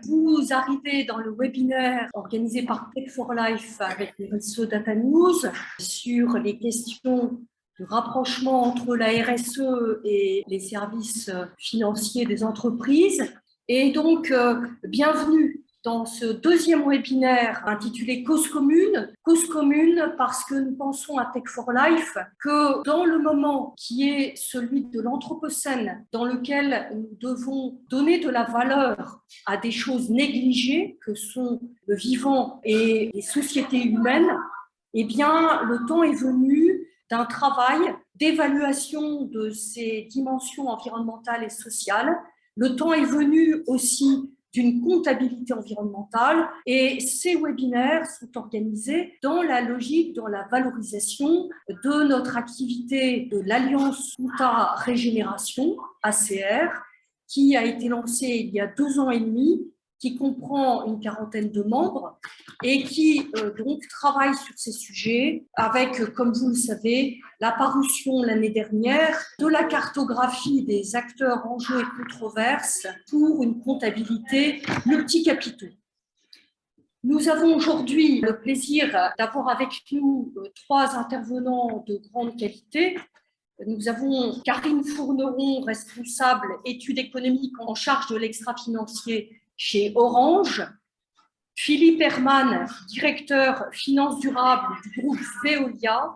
Vous arrivez dans le webinaire organisé par Tech for Life avec les RSE Data News sur les questions de rapprochement entre la RSE et les services financiers des entreprises. Et donc, bienvenue dans ce deuxième webinaire intitulé Cause commune. Cause commune parce que nous pensons à Tech for Life que dans le moment qui est celui de l'anthropocène, dans lequel nous devons donner de la valeur à des choses négligées que sont le vivant et les sociétés humaines, eh bien, le temps est venu d'un travail d'évaluation de ces dimensions environnementales et sociales. Le temps est venu aussi d'une comptabilité environnementale et ces webinaires sont organisés dans la logique, dans la valorisation de notre activité de l'Alliance Compta Régénération, ACR, qui a été lancée il y a 2 ans et demi, qui comprend une quarantaine de membres et qui donc travaille sur ces sujets avec, comme vous le savez, la parution l'année dernière de la cartographie des acteurs, enjeux et controverses pour une comptabilité multicapitaux. Nous avons aujourd'hui le plaisir d'avoir avec nous 3 intervenants de grande qualité. Nous avons Karine Fourneron, responsable études économiques en charge de l'extra-financier chez Orange, Philippe Herman, directeur finances durables du groupe Veolia,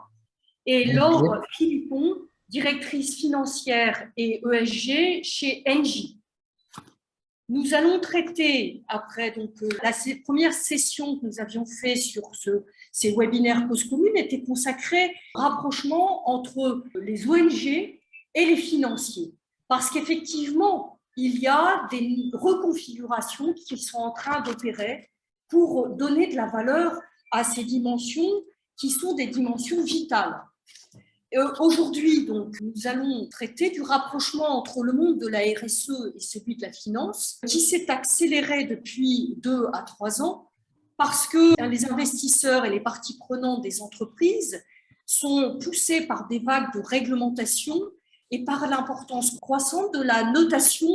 et Laure Philippon, directrice financière et ESG chez Engie. Nous allons traiter, après donc, la première session que nous avions fait sur ces webinaires Cause commune, était consacrée au rapprochement entre les ONG et les financiers. Parce qu'effectivement, il y a des reconfigurations qui sont en train d'opérer pour donner de la valeur à ces dimensions qui sont des dimensions vitales. Aujourd'hui, donc, nous allons traiter du rapprochement entre le monde de la RSE et celui de la finance, qui s'est accéléré depuis 2 à 3 ans, parce que les investisseurs et les parties prenantes des entreprises sont poussés par des vagues de réglementation et par l'importance croissante de la notation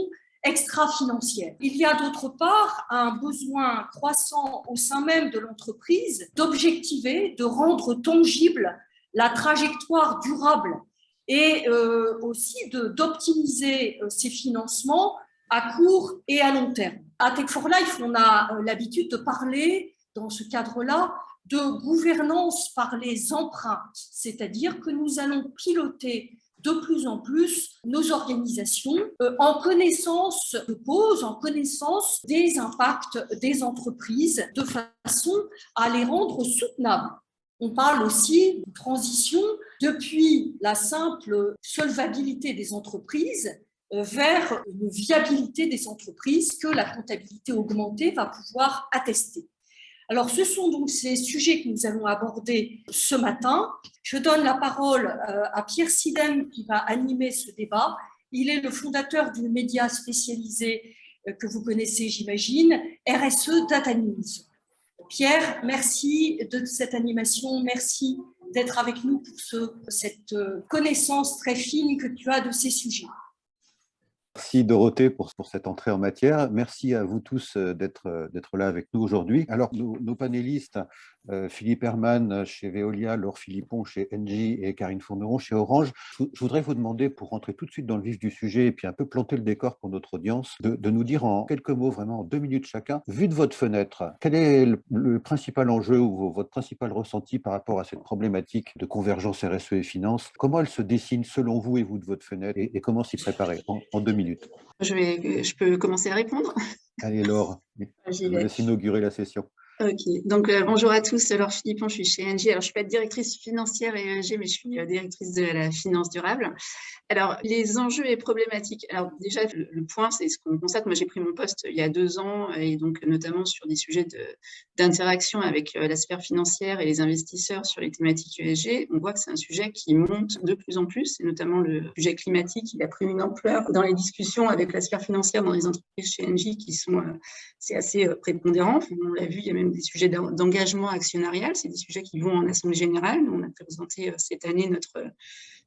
extra-financière. Il y a d'autre part un besoin croissant au sein même de l'entreprise d'objectiver, de rendre tangible la trajectoire durable et aussi d'optimiser ces financements à court et à long terme. À Tech for Life, on a l'habitude de parler dans ce cadre-là de gouvernance par les empreintes, c'est-à-dire que nous allons piloter de plus en plus nos organisations en connaissance de cause, en connaissance des impacts des entreprises, de façon à les rendre soutenables. On parle aussi de transition depuis la simple solvabilité des entreprises vers une viabilité des entreprises que la comptabilité augmentée va pouvoir attester. Alors, ce sont donc ces sujets que nous allons aborder ce matin. Je donne la parole à Pierre Sidem qui va animer ce débat. Il est le fondateur du média spécialisé que vous connaissez, j'imagine, RSE Data News. Pierre, merci de cette animation, merci d'être avec nous pour cette connaissance très fine que tu as de ces sujets. Merci Dorothée pour cette entrée en matière. Merci à vous tous d'être là avec nous aujourd'hui. Alors, nos panélistes, Philippe Herman chez Veolia, Laure Philippon chez Engie et Karine Fourneron chez Orange. Je voudrais vous demander, pour rentrer tout de suite dans le vif du sujet et puis un peu planter le décor pour notre audience, de nous dire en quelques mots, vraiment en 2 minutes chacun, vu de votre fenêtre, quel est le principal enjeu ou votre principal ressenti par rapport à cette problématique de convergence RSE et finance? Comment elle se dessine selon vous et vous de votre fenêtre et comment s'y préparer en 2 minutes? Je peux commencer à répondre. Allez Laure, je vous laisse inaugurer la session. Ok, donc bonjour à tous, Laure Philippon, je suis chez Engie. Alors je ne suis pas directrice financière et ESG, mais je suis directrice de la finance durable. Alors les enjeux et problématiques. Alors déjà le point, c'est ce qu'on constate. Moi j'ai pris mon poste il y a 2 ans et donc notamment sur des sujets d'interaction avec la sphère financière et les investisseurs sur les thématiques ESG. On voit que c'est un sujet qui monte de plus en plus, et notamment le sujet climatique. Il a pris une ampleur dans les discussions avec la sphère financière dans les entreprises chez Engie qui sont c'est assez prépondérant. On l'a vu, il y a même des sujets d'engagement actionnarial. C'est des sujets qui vont en assemblée générale. On a présenté cette année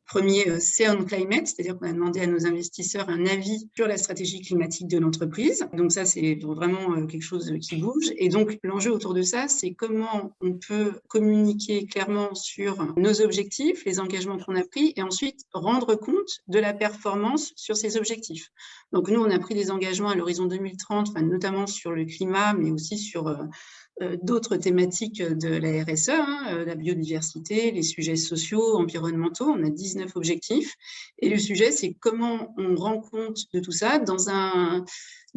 Premier, c'est on climate, c'est-à-dire qu'on a demandé à nos investisseurs un avis sur la stratégie climatique de l'entreprise. Donc ça, c'est vraiment quelque chose qui bouge. Et donc, l'enjeu autour de ça, c'est comment on peut communiquer clairement sur nos objectifs, les engagements qu'on a pris, et ensuite rendre compte de la performance sur ces objectifs. Donc nous, on a pris des engagements à l'horizon 2030, notamment sur le climat, mais aussi sur d'autres thématiques de la RSE, la biodiversité, les sujets sociaux, environnementaux. On a 19 objectifs. Et le sujet, c'est comment on rend compte de tout ça dans un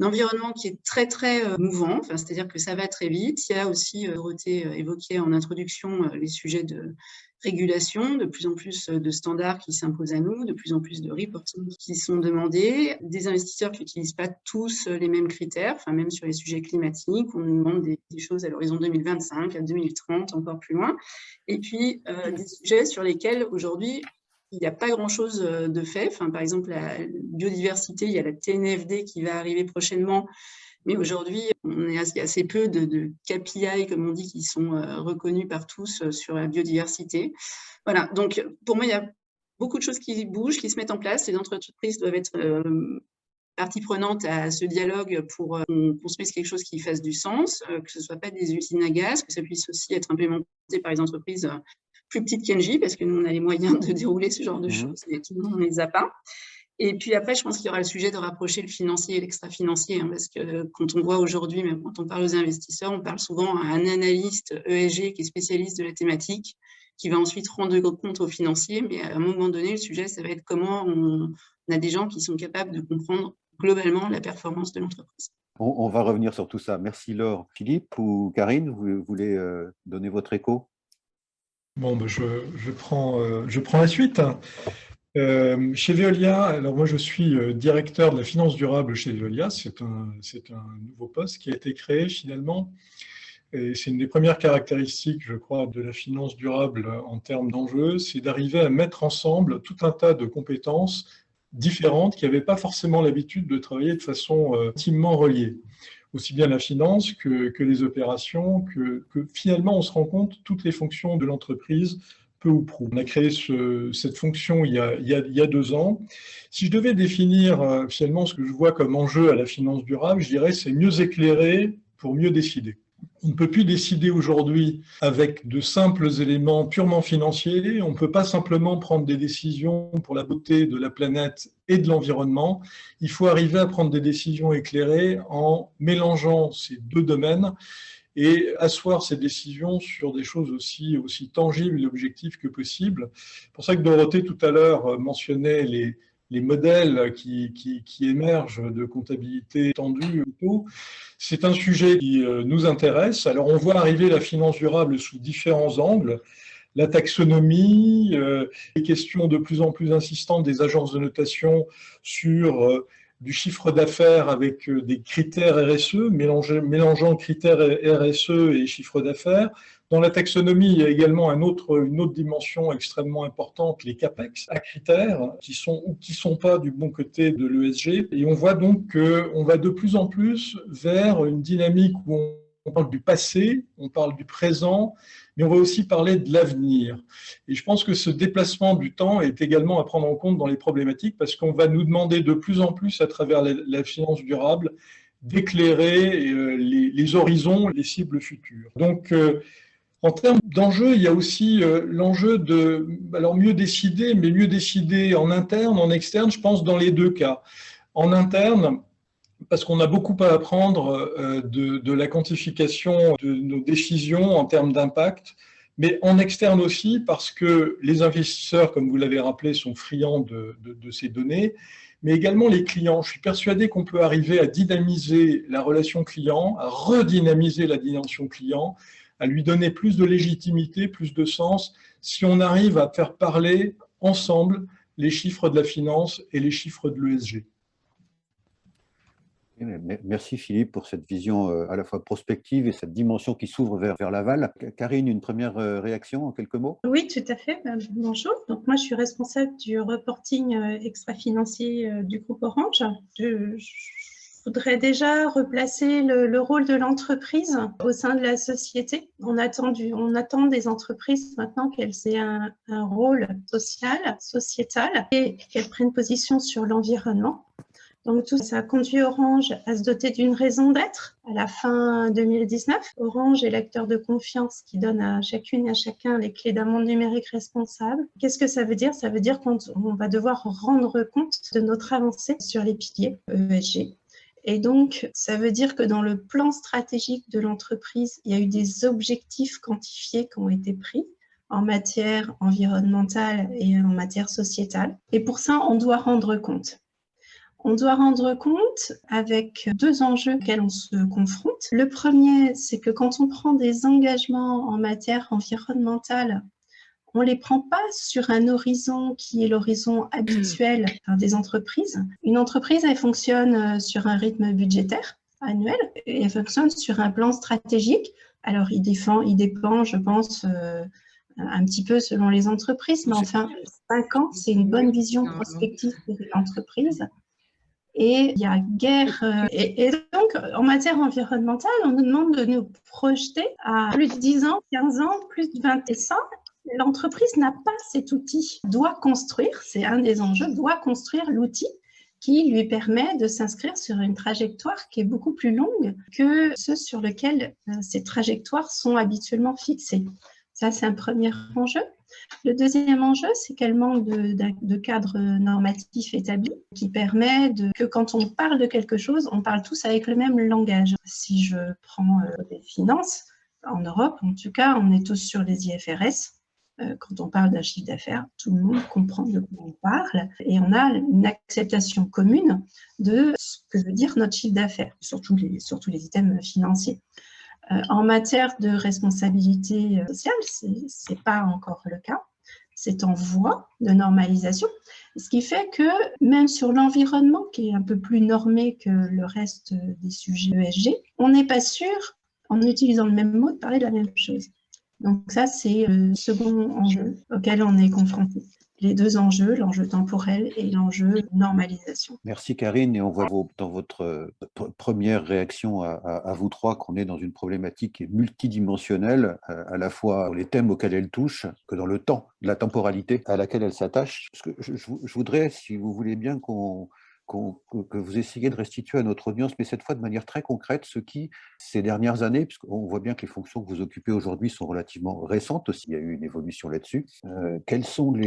environnement qui est très, très mouvant. C'est-à-dire que ça va très vite. Il y a aussi, Dorothée évoquait en introduction les sujets de régulation, de plus en plus de standards qui s'imposent à nous, de plus en plus de reporting qui sont demandés, des investisseurs qui n'utilisent pas tous les mêmes critères, même sur les sujets climatiques, on nous demande des choses à l'horizon 2025, à 2030, encore plus loin, et puis des sujets sur lesquels aujourd'hui il n'y a pas grand-chose de fait. Par exemple, la biodiversité, il y a la TNFD qui va arriver prochainement. Mais aujourd'hui, on est assez peu de KPI, comme on dit, qui sont reconnus par tous sur la biodiversité. Voilà, donc pour moi, il y a beaucoup de choses qui bougent, qui se mettent en place. Les entreprises doivent être partie prenante à ce dialogue pour qu'on construise quelque chose qui fasse du sens, que ce ne soit pas des usines à gaz, que ça puisse aussi être implémenté par les entreprises plus petites qu'Engie, parce que nous, on a les moyens de dérouler ce genre de choses, et tout le monde ne les a pas. Et puis après, je pense qu'il y aura le sujet de rapprocher le financier et l'extra-financier, parce que quand on voit aujourd'hui, même quand on parle aux investisseurs, on parle souvent à un analyste ESG qui est spécialiste de la thématique, qui va ensuite rendre compte aux financiers, mais à un moment donné, le sujet, ça va être comment on a des gens qui sont capables de comprendre globalement la performance de l'entreprise. On va revenir sur tout ça. Merci Laure. Philippe ou Karine, vous voulez donner votre écho? Bon, je prends la suite. Chez Veolia, alors moi je suis directeur de la finance durable chez Veolia, c'est un nouveau poste qui a été créé finalement, et c'est une des premières caractéristiques, je crois, de la finance durable en termes d'enjeux, c'est d'arriver à mettre ensemble tout un tas de compétences différentes qui n'avaient pas forcément l'habitude de travailler de façon intimement reliée. Aussi bien la finance que les opérations, que finalement on se rend compte toutes les fonctions de l'entreprise, peu ou prou. On a créé cette fonction il y a 2 ans. Si je devais définir finalement ce que je vois comme enjeu à la finance durable, je dirais c'est mieux éclairer pour mieux décider. On ne peut plus décider aujourd'hui avec de simples éléments purement financiers. On ne peut pas simplement prendre des décisions pour la beauté de la planète et de l'environnement. Il faut arriver à prendre des décisions éclairées en mélangeant ces 2 domaines et asseoir ces décisions sur des choses aussi tangibles et objectives que possible. C'est pour ça que Dorothée, tout à l'heure, mentionnait les modèles qui émergent de comptabilité tendue. C'est un sujet qui nous intéresse. Alors, on voit arriver la finance durable sous différents angles. La taxonomie, les questions de plus en plus insistantes des agences de notation sur du chiffre d'affaires avec des critères RSE, mélangeant critères RSE et chiffre d'affaires. Dans la taxonomie, il y a également une autre dimension extrêmement importante, les CAPEX à critères, qui sont ou qui ne sont pas du bon côté de l'ESG. Et on voit donc qu'on va de plus en plus vers une dynamique où on parle du passé, on parle du présent, mais on va aussi parler de l'avenir. Et je pense que ce déplacement du temps est également à prendre en compte dans les problématiques, parce qu'on va nous demander de plus en plus, à travers la finance durable, d'éclairer les horizons, les cibles futures. Donc, en termes d'enjeux, il y a aussi l'enjeu de mieux décider, mais mieux décider en interne, en externe, je pense dans les 2 cas. En interne, parce qu'on a beaucoup à apprendre de la quantification de nos décisions en termes d'impact, mais en externe aussi parce que les investisseurs, comme vous l'avez rappelé, sont friands de ces données, mais également les clients. Je suis persuadé qu'on peut arriver à dynamiser la relation client, à redynamiser la dimension client, à lui donner plus de légitimité, plus de sens, si on arrive à faire parler ensemble les chiffres de la finance et les chiffres de l'ESG. Merci Philippe pour cette vision à la fois prospective et cette dimension qui s'ouvre vers l'aval. Karine, une première réaction en quelques mots? Oui, tout à fait. Bonjour. Donc moi, je suis responsable du reporting extra-financier du groupe Orange. Je voudrais déjà replacer le rôle de l'entreprise au sein de la société. On attend des entreprises maintenant qu'elles aient un rôle social, sociétal, et qu'elles prennent position sur l'environnement. Donc tout ça a conduit Orange à se doter d'une raison d'être. À la fin 2019, Orange est l'acteur de confiance qui donne à chacune et à chacun les clés d'un monde numérique responsable. Qu'est-ce que ça veut dire? Ça veut dire qu'on va devoir rendre compte de notre avancée sur les piliers ESG. Et donc, ça veut dire que dans le plan stratégique de l'entreprise, il y a eu des objectifs quantifiés qui ont été pris en matière environnementale et en matière sociétale. Et pour ça, on doit rendre compte. On doit rendre compte avec deux enjeux auxquels on se confronte. Le premier, c'est que quand on prend des engagements en matière environnementale, on ne les prend pas sur un horizon qui est l'horizon habituel des entreprises. Une entreprise, elle fonctionne sur un rythme budgétaire annuel et elle fonctionne sur un plan stratégique. Alors, il dépend, je pense, un petit peu selon les entreprises, mais enfin, 5 ans, c'est une bonne vision prospective de l'entreprise. Et il y a guerre. Et donc, en matière environnementale, on nous demande de nous projeter à plus de 10 ans, 15 ans, plus de 20 et ça. L'entreprise n'a pas cet outil, doit construire, c'est un des enjeux, doit construire l'outil qui lui permet de s'inscrire sur une trajectoire qui est beaucoup plus longue que ceux sur lesquels ces trajectoires sont habituellement fixées. Ça, c'est un premier enjeu. Le deuxième enjeu, c'est qu'elle manque de cadre normatif établi qui permet que quand on parle de quelque chose, on parle tous avec le même langage. Si je prends les finances, en Europe, en tout cas, on est tous sur les IFRS. Quand on parle d'un chiffre d'affaires, tout le monde comprend de quoi on parle et on a une acceptation commune de ce que veut dire notre chiffre d'affaires, surtout les items financiers. En matière de responsabilité sociale, ce n'est pas encore le cas. C'est en voie de normalisation, ce qui fait que même sur l'environnement, qui est un peu plus normé que le reste des sujets ESG, on n'est pas sûr, en utilisant le même mot, de parler de la même chose. Donc ça, c'est le second enjeu auquel on est confronté. Les deux enjeux, l'enjeu temporel et l'enjeu normalisation. Merci Karine, et on voit dans votre première réaction à vous trois qu'on est dans une problématique qui est multidimensionnelle, à la fois dans les thèmes auxquels elle touche, que dans le temps, la temporalité à laquelle elle s'attache. Je voudrais, si vous voulez bien, que vous essayiez de restituer à notre audience, mais cette fois de manière très concrète, ce qui, ces dernières années, puisqu'on voit bien que les fonctions que vous occupez aujourd'hui sont relativement récentes aussi, il y a eu une évolution là-dessus, qu'est-ce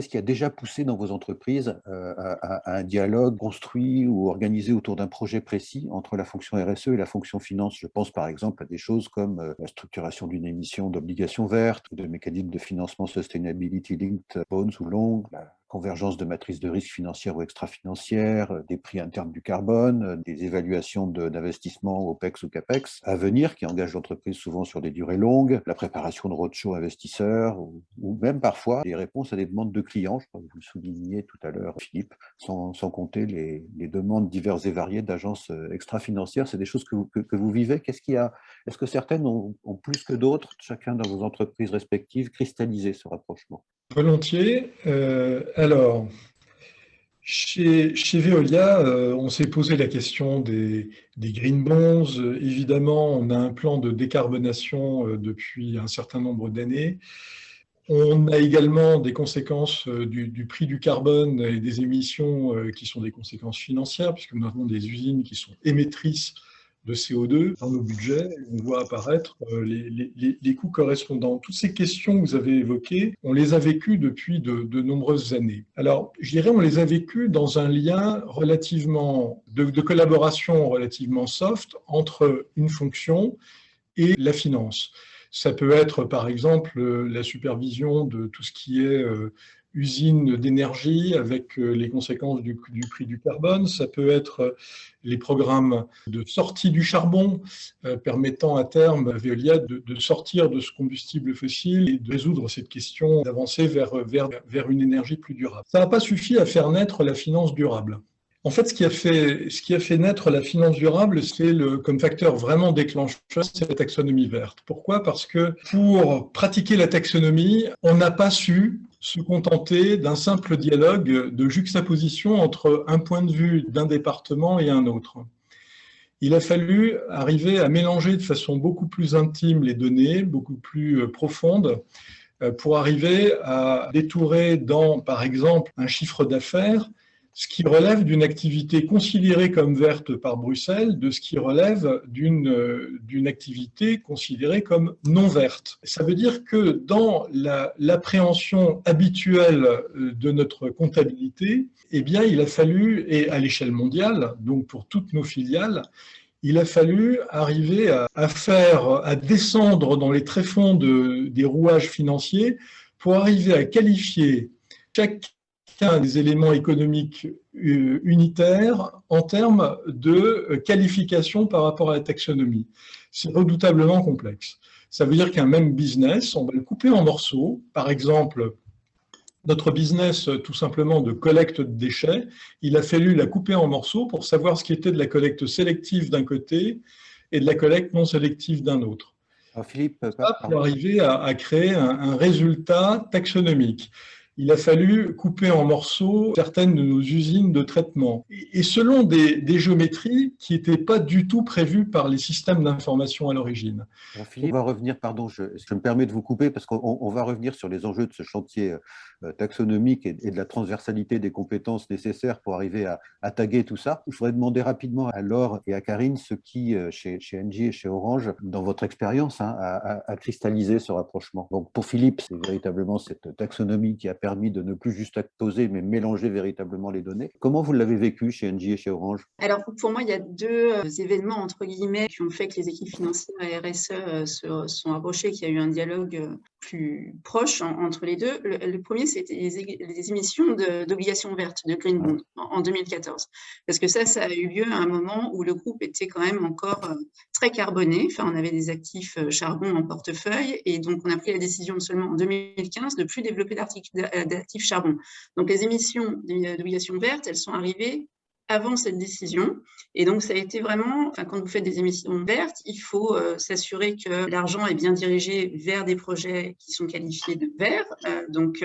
qui a déjà poussé dans vos entreprises à un dialogue construit ou organisé autour d'un projet précis entre la fonction RSE et la fonction finance? Je pense par exemple à des choses comme la structuration d'une émission d'obligations vertes, ou de mécanismes de financement Sustainability Linked Bonds ou Long, la convergence de matrices de risque financières ou extra-financières, des prix internes du carbone, des évaluations d'investissement OPEX ou CAPEX à venir qui engagent l'entreprise souvent sur des durées longues, la préparation de roadshow investisseurs ou même parfois des réponses à des demandes de clients, je crois que vous le souligniez tout à l'heure Philippe, sans compter les demandes diverses et variées d'agences extra-financières. C'est des choses que vous vivez. Est-ce que certaines ont plus que d'autres, chacun dans vos entreprises respectives, cristallisé ce rapprochement? Volontiers. Alors, chez Veolia, on s'est posé la question des green bonds. Évidemment, on a un plan de décarbonation depuis un certain nombre d'années. On a également des conséquences du prix du carbone et des émissions qui sont des conséquences financières, puisque nous avons des usines qui sont émettrices de CO2 dans nos budgets. On voit apparaître les coûts correspondants. Toutes ces questions que vous avez évoquées, on les a vécues depuis de nombreuses années. Alors, je dirais, on les a vécues dans un lien relativement de collaboration relativement soft entre une fonction et la finance. Ça peut être, par exemple, la supervision de tout ce qui est usine d'énergie avec les conséquences du prix du carbone. Ça peut être les programmes de sortie du charbon permettant à terme à Veolia de sortir de ce combustible fossile et de résoudre cette question, d'avancer vers une énergie plus durable. Ça n'a pas suffi à faire naître la finance durable. En fait, ce qui a fait naître la finance durable, c'est comme facteur vraiment déclencheur, c'est la taxonomie verte. Pourquoi? Parce que pour pratiquer la taxonomie, on n'a pas su se contenter d'un simple dialogue de juxtaposition entre un point de vue d'un département et un autre. Il a fallu arriver à mélanger de façon beaucoup plus intime les données, beaucoup plus profondes, pour arriver à détourer dans, par exemple, un chiffre d'affaires, ce qui relève d'une activité considérée comme verte par Bruxelles, de ce qui relève d'une activité considérée comme non verte. Ça veut dire que dans l'appréhension habituelle de notre comptabilité, eh bien, il a fallu, et à l'échelle mondiale, donc pour toutes nos filiales, il a fallu arriver à descendre dans les tréfonds des rouages financiers pour arriver à qualifier chacun des éléments économiques unitaires en termes de qualification par rapport à la taxonomie. C'est redoutablement complexe. Ça veut dire qu'un même business, on va le couper en morceaux. Par exemple, notre business tout simplement de collecte de déchets, il a fallu la couper en morceaux pour savoir ce qui était de la collecte sélective d'un côté et de la collecte non sélective d'un autre. Alors Philippe, pour arriver à créer un résultat taxonomique. Il a fallu couper en morceaux certaines de nos usines de traitement. Et selon des géométries qui n'étaient pas du tout prévues par les systèmes d'information à l'origine. Philippe, on va revenir, pardon, je me permets de vous couper parce qu'on va revenir sur les enjeux de ce chantier taxonomique et de la transversalité des compétences nécessaires pour arriver à taguer tout ça. Je voudrais demander rapidement à Laure et à Karine ce qui, chez Engie et chez Orange, dans votre expérience, a cristallisé ce rapprochement. Donc pour Philippe, c'est véritablement cette taxonomie qui a permis de ne plus juste poser, mais mélanger véritablement les données. Comment vous l'avez vécu chez Engie et chez Orange? Alors, pour moi, il y a deux événements, entre guillemets, qui ont fait que les équipes financières et RSE se sont rapprochées, qu'il y a eu un dialogue plus proche entre les deux. Le premier, c'était les émissions d'obligations vertes, de Green Bond, en 2014. Parce que ça a eu lieu à un moment où le groupe était quand même encore très carboné. Enfin, on avait des actifs charbon en portefeuille et donc on a pris la décision seulement en 2015 de ne plus développer d'actifs charbon. Donc, les émissions d'obligations vertes, elles sont arrivées avant cette décision. Et donc, ça a été vraiment, quand vous faites des émissions vertes, il faut s'assurer que l'argent est bien dirigé vers des projets qui sont qualifiés de verts. Donc,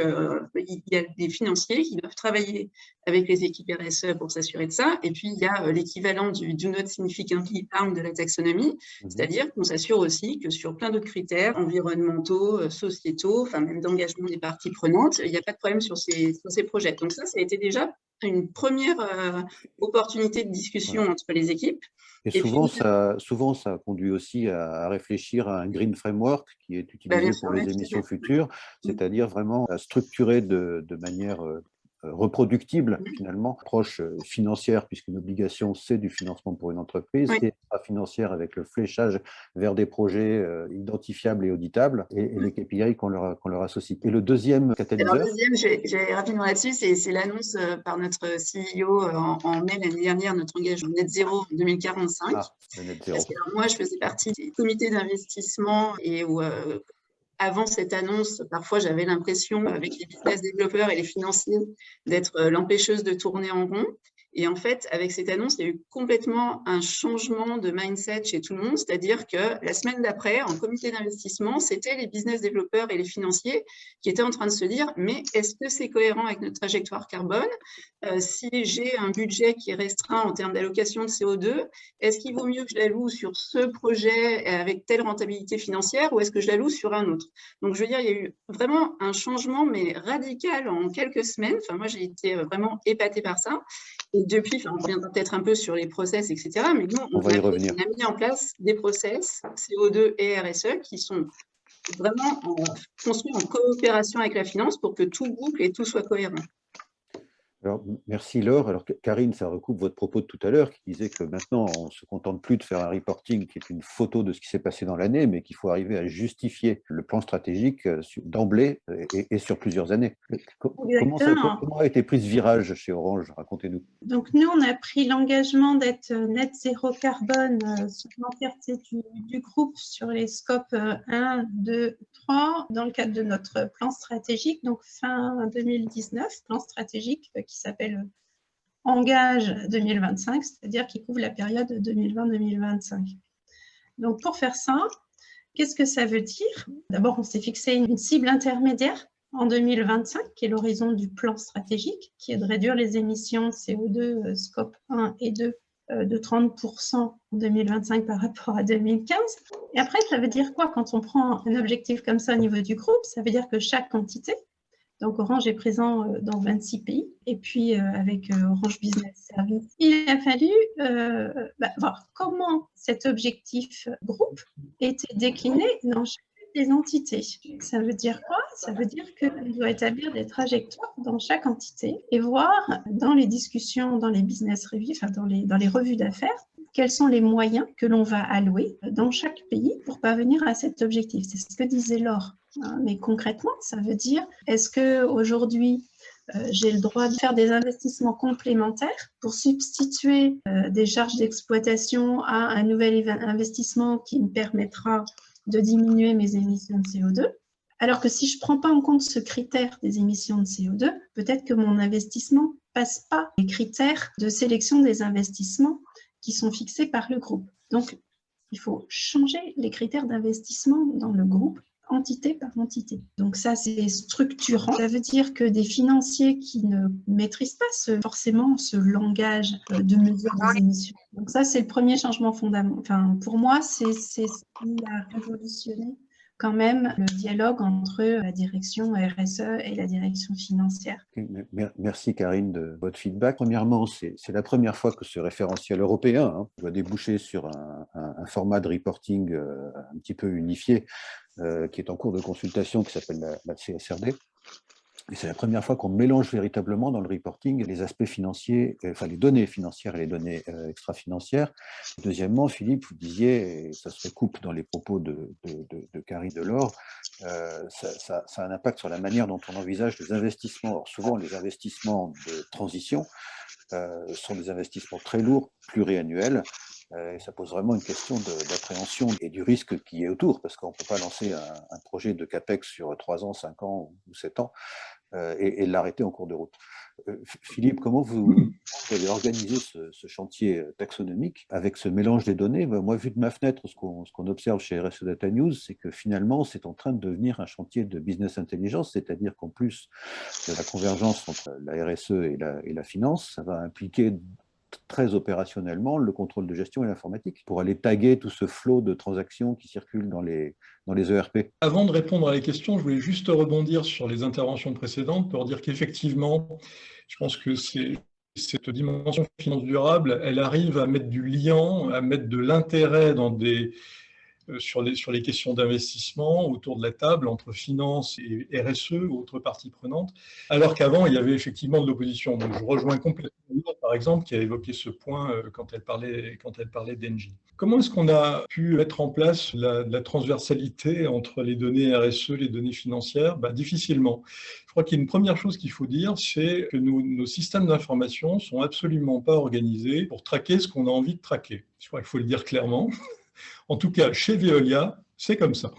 il y a des financiers qui doivent travailler avec les équipes RSE pour s'assurer de ça. Et puis, il y a l'équivalent du Do Not Significantly Harm de la taxonomie, c'est-à-dire qu'on s'assure aussi que sur plein d'autres critères environnementaux, sociétaux, enfin même d'engagement des parties prenantes, il n'y a pas de problème sur ces projets. Donc ça a été déjà une première opportunité de discussion entre les équipes. Et souvent, ça conduit aussi à réfléchir à un green framework qui est utilisé pour les émissions futures, c'est-à-dire vraiment à structurer de manière reproductible, finalement, approche financière, puisqu'une obligation, c'est du financement pour une entreprise, et financière avec le fléchage vers des projets identifiables et auditables, et les KPI qu'on leur associe. Et le deuxième catalyseur… Alors, le deuxième, j'ai rapidement là-dessus, c'est l'annonce par notre CEO en mai l'année dernière, notre engagement net zéro 2045. Le net zéro. Parce que moi, je faisais partie du comité d'investissement et où… avant cette annonce, parfois, j'avais l'impression, avec les business développeurs et les financiers, d'être l'empêcheuse de tourner en rond. Et en fait, avec cette annonce, il y a eu complètement un changement de mindset chez tout le monde. C'est-à-dire que la semaine d'après, en comité d'investissement, c'était les business développeurs et les financiers qui étaient en train de se dire « Mais est-ce que c'est cohérent avec notre trajectoire carbone ? Si j'ai un budget qui est restreint en termes d'allocation de CO2, est-ce qu'il vaut mieux que je l'alloue sur ce projet avec telle rentabilité financière ou est-ce que je l'alloue sur un autre ?» Donc, je veux dire, il y a eu vraiment un changement, mais radical en quelques semaines. Enfin, moi, j'ai été vraiment épatée par ça. Et depuis, on reviendra peut-être un peu sur les process, etc. Mais nous, on a mis en place des process CO2 et RSE qui sont vraiment construits en coopération avec la finance pour que tout boucle et tout soit cohérent. Alors, merci Laure. Alors, Karine, ça recoupe votre propos de tout à l'heure qui disait que maintenant, on ne se contente plus de faire un reporting qui est une photo de ce qui s'est passé dans l'année, mais qu'il faut arriver à justifier le plan stratégique d'emblée et sur plusieurs années. Comment a été pris ce virage chez Orange? Racontez-nous. Donc, nous, on a pris l'engagement d'être net zéro carbone sur l'entièreté du groupe sur les scopes 1, 2, 3 dans le cadre de notre plan stratégique, donc fin 2019, plan stratégique qui s'appelle Engage 2025, c'est-à-dire qui couvre la période 2020-2025. Donc, pour faire ça, qu'est-ce que ça veut dire? D'abord, on s'est fixé une cible intermédiaire en 2025, qui est l'horizon du plan stratégique, qui est de réduire les émissions de CO2 scope 1 et 2 de 30% en 2025 par rapport à 2015. Et après, ça veut dire quoi quand on prend un objectif comme ça au niveau du groupe? Ça veut dire que chaque entité, donc Orange est présent dans 26 pays, et puis avec Orange Business Service, il a fallu voir comment cet objectif groupe était décliné dans chacune des entités. Ça veut dire quoi? Ça veut dire qu'on doit établir des trajectoires dans chaque entité et voir dans les discussions, dans les business reviews, enfin dans les revues d'affaires, quels sont les moyens que l'on va allouer dans chaque pays pour parvenir à cet objectif. C'est ce que disait Laure. Mais concrètement, ça veut dire, est-ce qu'aujourd'hui, j'ai le droit de faire des investissements complémentaires pour substituer des charges d'exploitation à un nouvel investissement qui me permettra de diminuer mes émissions de CO2? Alors que si je ne prends pas en compte ce critère des émissions de CO2, peut-être que mon investissement ne passe pas les critères de sélection des investissements qui sont fixés par le groupe. Donc, il faut changer les critères d'investissement dans le groupe, entité par entité. Donc ça, c'est structurant. Ça veut dire que des financiers qui ne maîtrisent pas forcément ce langage de mesure des émissions. Donc ça, c'est le premier changement fondamental. Enfin, pour moi, c'est ce qui a révolutionné quand même le dialogue entre la direction RSE et la direction financière. Merci Karine de votre feedback. Premièrement, c'est la première fois que ce référentiel européen doit déboucher sur un format de reporting un petit peu unifié qui est en cours de consultation, qui s'appelle la CSRD. Et c'est la première fois qu'on mélange véritablement dans le reporting les aspects financiers, enfin les données financières et les données extra-financières. Deuxièmement, Philippe, vous disiez, et ça se recoupe dans les propos de Karine Delort, ça a un impact sur la manière dont on envisage les investissements. Or, souvent, les investissements de transition sont des investissements très lourds, pluriannuels. Et ça pose vraiment une question d'appréhension et du risque qui est autour, parce qu'on ne peut pas lancer un projet de CAPEX sur 3 ans, 5 ans ou 7 ans et l'arrêter en cours de route. Philippe, comment vous avez organisé ce chantier taxonomique avec ce mélange des données? Moi, vu de ma fenêtre, ce qu'on observe chez RSE Data News, c'est que finalement, c'est en train de devenir un chantier de business intelligence, c'est-à-dire qu'en plus de la convergence entre la RSE et la finance, ça va impliquer très opérationnellement le contrôle de gestion et l'informatique pour aller taguer tout ce flot de transactions qui circulent dans les ERP. Avant de répondre à la question, je voulais juste rebondir sur les interventions précédentes pour dire qu'effectivement, je pense que cette dimension finance durable, elle arrive à mettre du lien, à mettre de l'intérêt sur les questions d'investissement autour de la table entre finance et RSE ou autres parties prenantes, alors qu'avant, il y avait effectivement de l'opposition. Donc, je rejoins complètement, par exemple, qui a évoqué ce point quand elle parlait d'Engie. Comment est-ce qu'on a pu mettre en place la transversalité entre les données RSE, les données financières? Difficilement. Je crois qu'il y a une première chose qu'il faut dire, c'est que nos systèmes d'information ne sont absolument pas organisés pour traquer ce qu'on a envie de traquer. Je crois qu'il faut le dire clairement. En tout cas, chez Veolia, c'est comme ça.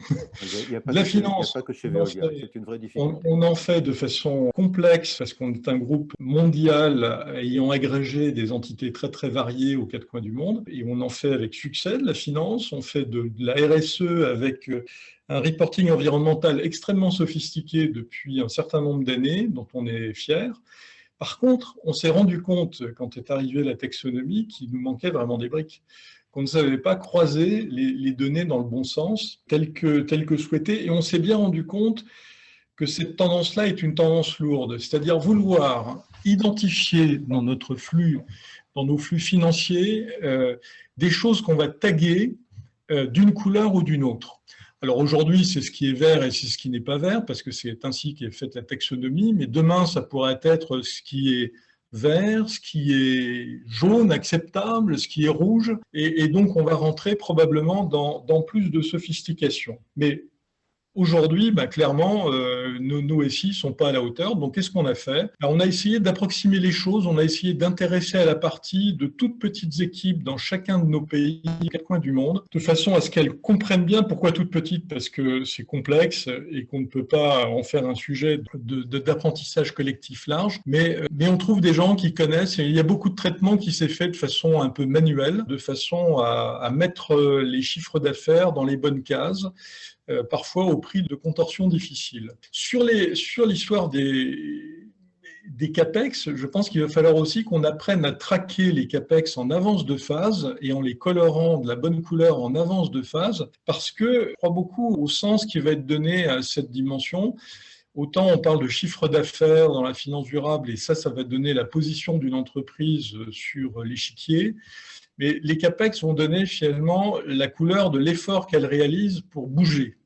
La finance, pas que chez Veolia, c'est une vraie difficulté. On en fait de façon complexe parce qu'on est un groupe mondial ayant agrégé des entités très très variées aux quatre coins du monde, et on en fait avec succès de la finance. On fait de la RSE avec un reporting environnemental extrêmement sophistiqué depuis un certain nombre d'années, dont on est fier. Par contre, on s'est rendu compte, quand est arrivée la taxonomie, qu'il nous manquait vraiment des briques, qu'on ne savait pas croiser les données dans le bon sens, telles que souhaité. Et on s'est bien rendu compte que cette tendance-là est une tendance lourde, c'est-à-dire vouloir identifier dans nos flux financiers, des choses qu'on va taguer d'une couleur ou d'une autre. Alors aujourd'hui, c'est ce qui est vert et c'est ce qui n'est pas vert, parce que c'est ainsi qu'est faite la taxonomie, mais demain, ça pourrait être ce qui est vert, ce qui est jaune, acceptable, ce qui est rouge, et donc on va rentrer probablement dans plus de sophistication. Mais aujourd'hui, clairement, nos SI ne sont pas à la hauteur. Donc, qu'est-ce qu'on a fait? On a essayé d'approximer les choses, on a essayé d'intéresser à la partie de toutes petites équipes dans chacun de nos pays, quatre coins du monde, de façon à ce qu'elles comprennent bien pourquoi toutes petites, parce que c'est complexe et qu'on ne peut pas en faire un sujet d'apprentissage collectif large. Mais on trouve des gens qui connaissent, et il y a beaucoup de traitements qui s'est fait de façon un peu manuelle, de façon à mettre les chiffres d'affaires dans les bonnes cases, parfois au prix de contorsions difficiles. Sur l'histoire des CAPEX, je pense qu'il va falloir aussi qu'on apprenne à traquer les CAPEX en avance de phase et en les colorant de la bonne couleur en avance de phase, parce que je crois beaucoup au sens qui va être donné à cette dimension. Autant on parle de chiffre d'affaires dans la finance durable, et ça va donner la position d'une entreprise sur l'échiquier, mais les CAPEX vont donner finalement la couleur de l'effort qu'elle réalise pour bouger.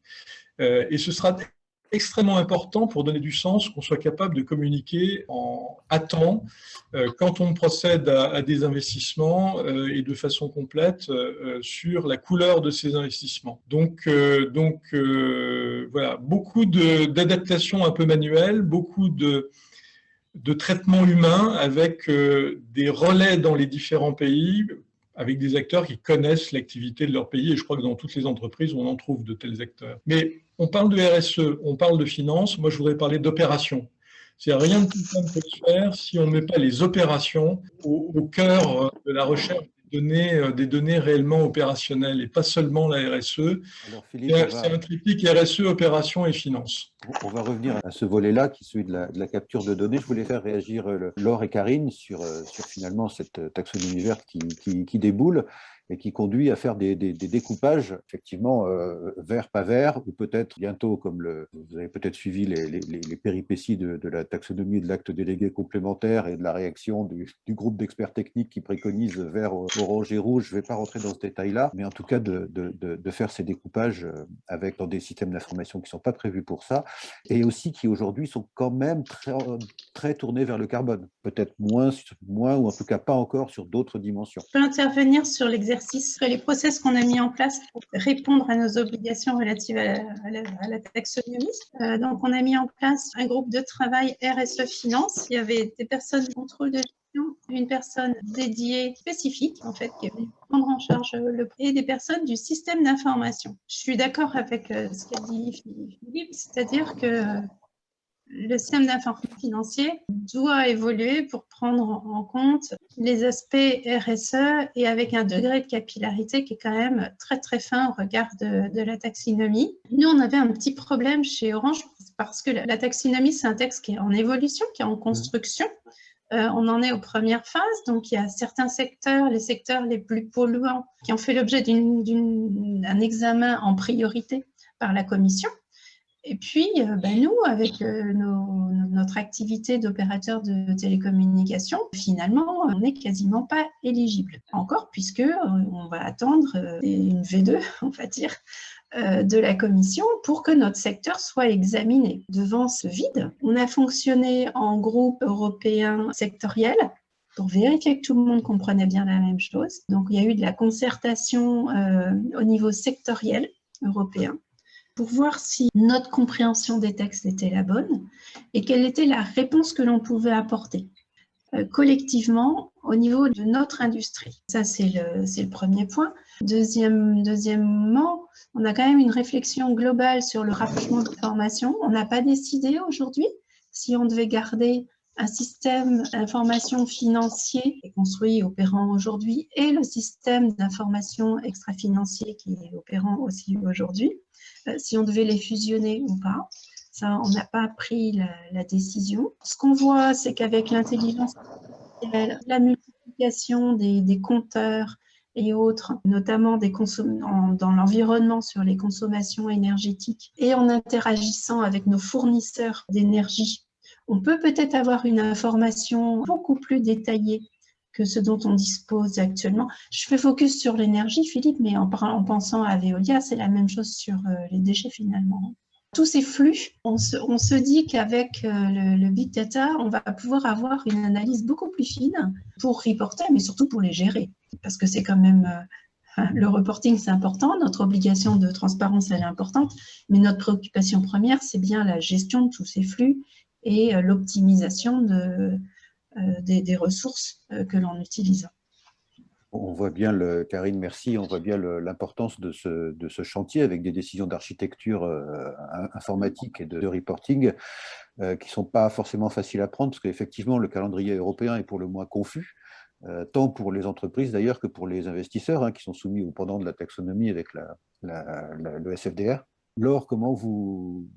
Et ce sera extrêmement important pour donner du sens, qu'on soit capable de communiquer à temps quand on procède à des investissements et de façon complète sur la couleur de ces investissements. Donc voilà, beaucoup d'adaptations un peu manuelles, beaucoup de traitements humains avec des relais dans les différents pays, avec des acteurs qui connaissent l'activité de leur pays, et je crois que dans toutes les entreprises, on en trouve de tels acteurs. Mais on parle de RSE, on parle de finance, moi je voudrais parler d'opération. Rien de tout ça ne peut se faire si on ne met pas les opérations au cœur de la recherche des données réellement opérationnelles, et pas seulement la RSE. C'est un triptyque RSE, opération et finance. On va revenir à ce volet-là, qui est celui de la capture de données. Je voulais faire réagir Laure et Karine sur finalement cette taxonomie verte qui déboule et qui conduit à faire des découpages, effectivement, vert, pas vert, ou peut-être bientôt, comme vous avez peut-être suivi les péripéties de la taxonomie de l'acte délégué complémentaire et de la réaction du groupe d'experts techniques qui préconise vert, orange et rouge. Je ne vais pas rentrer dans ce détail-là, mais en tout cas de faire ces découpages dans des systèmes d'information qui ne sont pas prévus pour ça, et aussi qui aujourd'hui sont quand même très tournés vers le carbone, peut-être moins, ou en tout cas pas encore sur d'autres dimensions. Je peux intervenir sur l'exercice, sur les process qu'on a mis en place pour répondre à nos obligations relatives à la taxonomie. Donc, on a mis en place un groupe de travail RSE Finance. Il y avait des personnes de contrôle de gestion, une personne dédiée spécifique, en fait, qui est venue prendre en charge et des personnes du système d'information. Je suis d'accord avec ce qu'a dit Philippe, c'est-à-dire que le système d'information financier doit évoluer pour prendre en compte les aspects RSE et avec un degré de capillarité qui est quand même très très fin au regard de la taxonomie. Nous, on avait un petit problème chez Orange parce que la taxonomie, c'est un texte qui est en évolution, qui est en construction. On en est aux premières phases, donc il y a certains secteurs, les secteurs les plus polluants, qui ont fait l'objet d'un examen en priorité par la Commission. Et puis, nous, avec notre activité d'opérateur de télécommunications, finalement, on n'est quasiment pas éligible. Encore, puisqu'on va attendre une V2, on va dire, de la Commission pour que notre secteur soit examiné. Devant ce vide, on a fonctionné en groupe européen sectoriel pour vérifier que tout le monde comprenait bien la même chose. Donc, il y a eu de la concertation au niveau sectoriel européen, pour voir si notre compréhension des textes était la bonne et quelle était la réponse que l'on pouvait apporter collectivement au niveau de notre industrie. Ça, c'est le premier point. Deuxièmement, on a quand même une réflexion globale sur le rapprochement de formation. On n'a pas décidé aujourd'hui si on devait garder un système d'information financier qui est construit, opérant aujourd'hui, et le système d'information extra-financier qui est opérant aussi aujourd'hui, si on devait les fusionner ou pas. Ça, on n'a pas pris la décision. Ce qu'on voit, c'est qu'avec l'intelligence artificielle, la multiplication des compteurs et autres, notamment dans l'environnement sur les consommations énergétiques, et en interagissant avec nos fournisseurs d'énergie, on peut peut-être avoir une information beaucoup plus détaillée que ce dont on dispose actuellement. Je fais focus sur l'énergie, Philippe, mais en pensant à Veolia, c'est la même chose sur les déchets finalement. Tous ces flux, on se dit qu'avec le big data, on va pouvoir avoir une analyse beaucoup plus fine pour reporter, mais surtout pour les gérer. Parce que c'est quand même, le reporting c'est important, notre obligation de transparence elle est importante, mais notre préoccupation première c'est bien la gestion de tous ces flux et l'optimisation des ressources que l'on utilise. On voit bien, Karine, merci, on voit bien l'importance de ce chantier avec des décisions d'architecture informatique et de reporting qui ne sont pas forcément faciles à prendre parce qu'effectivement, le calendrier européen est pour le moins confus, tant pour les entreprises d'ailleurs que pour les investisseurs qui sont soumis au pendant de la taxonomie avec le SFDR. Laure, comment vous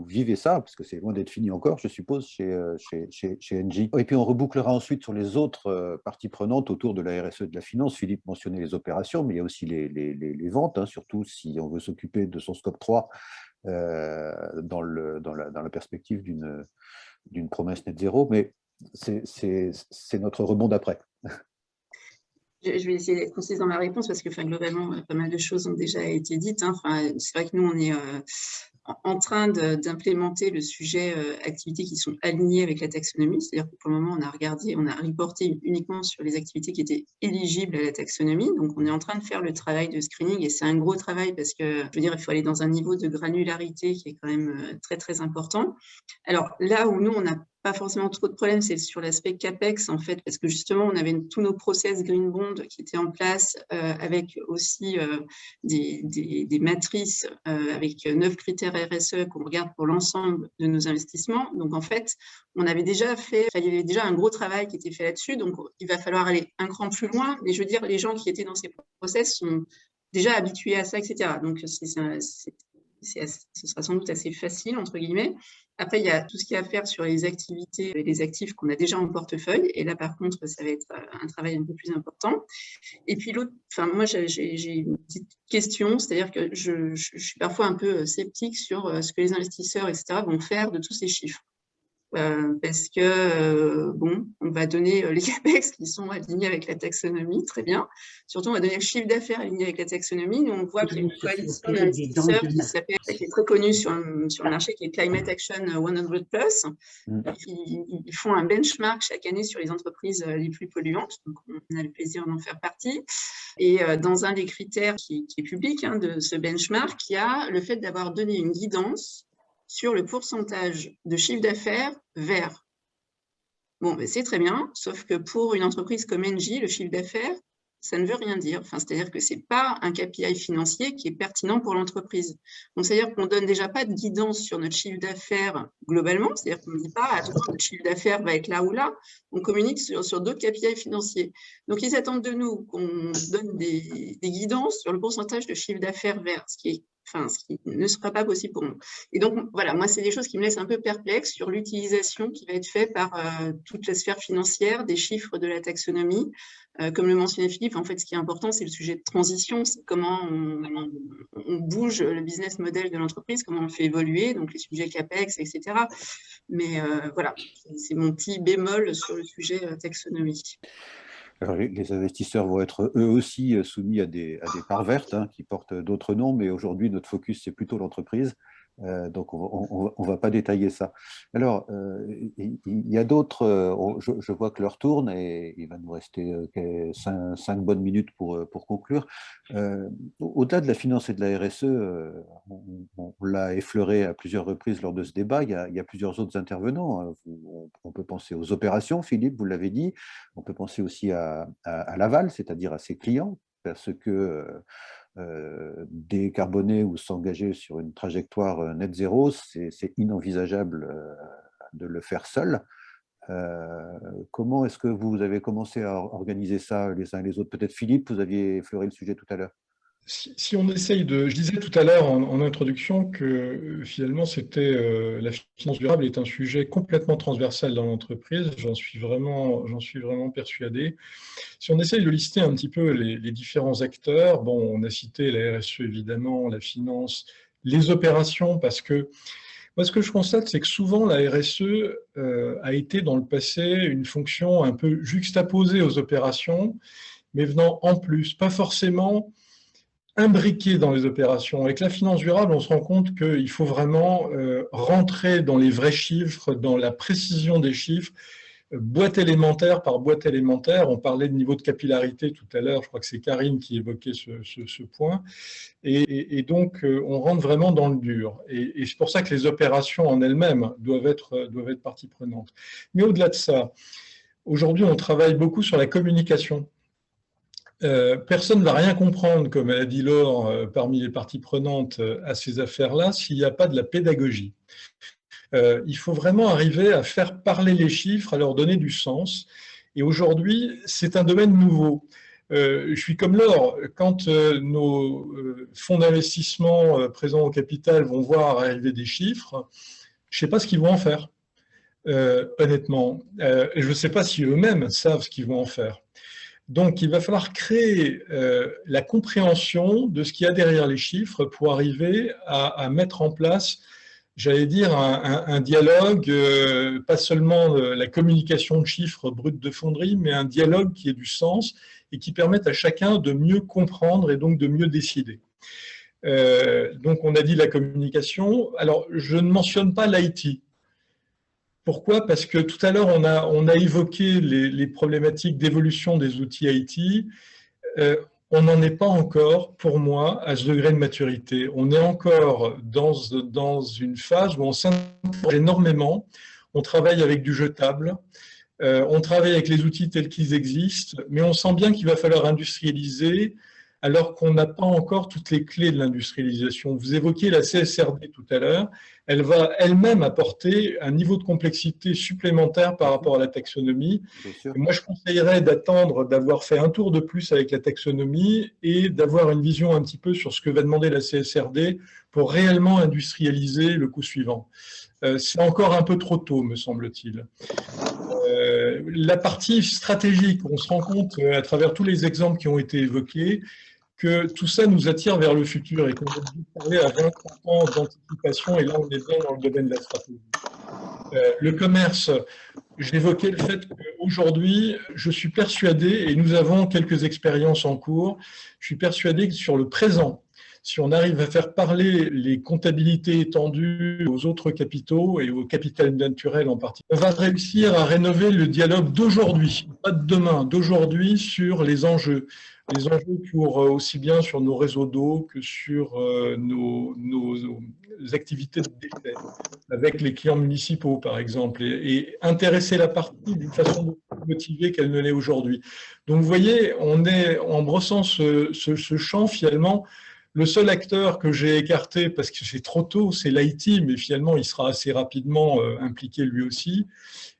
vivez ça, parce que c'est loin d'être fini encore, je suppose, chez Engie. Et puis on rebouclera ensuite sur les autres parties prenantes autour de la RSE et de la finance. Philippe mentionnait les opérations, mais il y a aussi les ventes, hein, surtout si on veut s'occuper de son scope 3 dans la perspective d'une promesse net zéro. Mais c'est notre rebond d'après. Je vais essayer d'être concise dans ma réponse parce que globalement, pas mal de choses ont déjà été dites. Hein. C'est vrai que nous, on est en train d'implémenter le sujet activités qui sont alignées avec la taxonomie. C'est-à-dire que pour le moment, on a reporté uniquement sur les activités qui étaient éligibles à la taxonomie. Donc, on est en train de faire le travail de screening et c'est un gros travail parce que, je veux dire, il faut aller dans un niveau de granularité qui est quand même très, très important. Alors, là où nous, on n'a pas forcément trop de problèmes, c'est sur l'aspect CAPEX, en fait, parce que justement, on avait tous nos process Green Bond qui étaient en place avec aussi des matrices avec 9 critères RSE qu'on regarde pour l'ensemble de nos investissements. Donc, en fait, il y avait déjà un gros travail qui était fait là-dessus. Donc, il va falloir aller un cran plus loin. Mais je veux dire, les gens qui étaient dans ces process sont déjà habitués à ça, etc. Donc, ce sera sans doute assez facile, entre guillemets. Après, il y a tout ce qu'il y a à faire sur les activités et les actifs qu'on a déjà en portefeuille. Et là, par contre, ça va être un travail un peu plus important. Et puis l'autre, moi, j'ai une petite question, c'est-à-dire que je suis parfois un peu sceptique sur ce que les investisseurs, etc., vont faire de tous ces chiffres. Parce que, on va donner les CAPEX qui sont alignés avec la taxonomie, très bien. Surtout, on va donner le chiffre d'affaires aligné avec la taxonomie. Nous, on voit qu'il y a une coalition d'investisseurs qui est très connue sur le marché, qui est Climate Action 100+. Ils font un benchmark chaque année sur les entreprises les plus polluantes. Donc, on a le plaisir d'en faire partie. Et dans un des critères qui est public de ce benchmark, il y a le fait d'avoir donné une guidance sur le pourcentage de chiffre d'affaires vert. Bon, c'est très bien, sauf que pour une entreprise comme Engie, le chiffre d'affaires, ça ne veut rien dire. C'est-à-dire que ce n'est pas un KPI financier qui est pertinent pour l'entreprise. Donc, c'est-à-dire qu'on ne donne déjà pas de guidance sur notre chiffre d'affaires globalement. C'est-à-dire qu'on ne dit pas, attention, notre chiffre d'affaires va être là ou là. On communique sur d'autres KPI financiers. Donc, ils attendent de nous qu'on donne des guidances sur le pourcentage de chiffre d'affaires vert, ce qui ne sera pas possible pour nous. Et donc, voilà, moi, c'est des choses qui me laissent un peu perplexe sur l'utilisation qui va être faite par toute la sphère financière des chiffres de la taxonomie. Comme le mentionnait Philippe, en fait, ce qui est important, c'est le sujet de transition, c'est comment on bouge le business model de l'entreprise, comment on le fait évoluer, donc les sujets CAPEX, etc. Mais voilà, c'est mon petit bémol sur le sujet taxonomie. Alors, les investisseurs vont être eux aussi soumis à des parts vertes qui portent d'autres noms, mais aujourd'hui, notre focus, c'est plutôt l'entreprise. Donc, on ne va pas détailler ça. Alors, il y a d'autres, je vois que l'heure tourne et il va nous rester 5 bonnes minutes pour conclure. Au-delà de la finance et de la RSE, on l'a effleuré à plusieurs reprises lors de ce débat, il y a plusieurs autres intervenants. On peut penser aux opérations, Philippe, vous l'avez dit. On peut penser aussi à l'aval, c'est-à-dire à ses clients, parce que décarboner ou s'engager sur une trajectoire net zéro, c'est inenvisageable de le faire seul. Comment est-ce que vous avez commencé à organiser ça les uns et les autres? Peut-être Philippe, vous aviez effleuré le sujet tout à l'heure. Si on essaye de... Je disais tout à l'heure en introduction que finalement, la finance durable est un sujet complètement transversal dans l'entreprise. J'en suis vraiment persuadé. Si on essaye de lister un petit peu les différents acteurs, on a cité la RSE évidemment, la finance, les opérations, parce que moi, ce que je constate, c'est que souvent la RSE a été dans le passé une fonction un peu juxtaposée aux opérations, mais venant en plus, pas forcément imbriqué dans les opérations. Avec la finance durable, on se rend compte qu'il faut vraiment rentrer dans les vrais chiffres, dans la précision des chiffres, boîte élémentaire par boîte élémentaire. On parlait de niveau de capillarité tout à l'heure, je crois que c'est Karine qui évoquait ce point. Et donc, on rentre vraiment dans le dur. Et c'est pour ça que les opérations en elles-mêmes doivent être partie prenante. Mais au-delà de ça, aujourd'hui, on travaille beaucoup sur la communication. Personne ne va rien comprendre, comme a dit Laure, parmi les parties prenantes à ces affaires-là, s'il n'y a pas de la pédagogie. Il faut vraiment arriver à faire parler les chiffres, à leur donner du sens. Et aujourd'hui, c'est un domaine nouveau. je suis comme Laure, quand nos fonds d'investissement présents au capital vont voir arriver des chiffres, je ne sais pas ce qu'ils vont en faire, honnêtement. Et je ne sais pas si eux-mêmes savent ce qu'ils vont en faire. Donc, il va falloir créer la compréhension de ce qu'il y a derrière les chiffres pour arriver à mettre en place, j'allais dire, un dialogue, pas seulement la communication de chiffres bruts de fonderie, mais un dialogue qui ait du sens et qui permette à chacun de mieux comprendre et donc de mieux décider. Donc, on a dit la communication. Alors, je ne mentionne pas l'IT. Pourquoi? Parce que tout à l'heure, on a évoqué les problématiques d'évolution des outils IT. On n'en est pas encore, pour moi, à ce degré de maturité. On est encore dans une phase où on s'interroge énormément. On travaille avec du jetable. On travaille avec les outils tels qu'ils existent, mais on sent bien qu'il va falloir industrialiser alors qu'on n'a pas encore toutes les clés de l'industrialisation. Vous évoquiez la CSRD tout à l'heure. Elle va elle-même apporter un niveau de complexité supplémentaire par rapport à la taxonomie. Moi, je conseillerais d'attendre d'avoir fait un tour de plus avec la taxonomie et d'avoir une vision un petit peu sur ce que va demander la CSRD pour réellement industrialiser le coup suivant. C'est encore un peu trop tôt, me semble-t-il. La partie stratégique, on se rend compte à travers tous les exemples qui ont été évoqués que tout ça nous attire vers le futur et qu'on a dû parler à 20 ans d'anticipation et là on est bien dans le domaine de la stratégie. Le commerce, j'évoquais le fait qu'aujourd'hui, je suis persuadé, et nous avons quelques expériences en cours, je suis persuadé que sur le présent, si on arrive à faire parler les comptabilités étendues aux autres capitaux et au capital naturel en particulier, on va réussir à rénover le dialogue d'aujourd'hui, pas de demain, d'aujourd'hui sur les enjeux. Les enjeux pour aussi bien sur nos réseaux d'eau que sur nos activités de déchets, avec les clients municipaux par exemple, et intéresser la partie d'une façon beaucoup plus motivée qu'elle ne l'est aujourd'hui. Donc vous voyez, on est en brossant ce champ finalement. Le seul acteur que j'ai écarté, parce que c'est trop tôt, c'est l'IT, mais finalement, il sera assez rapidement impliqué lui aussi.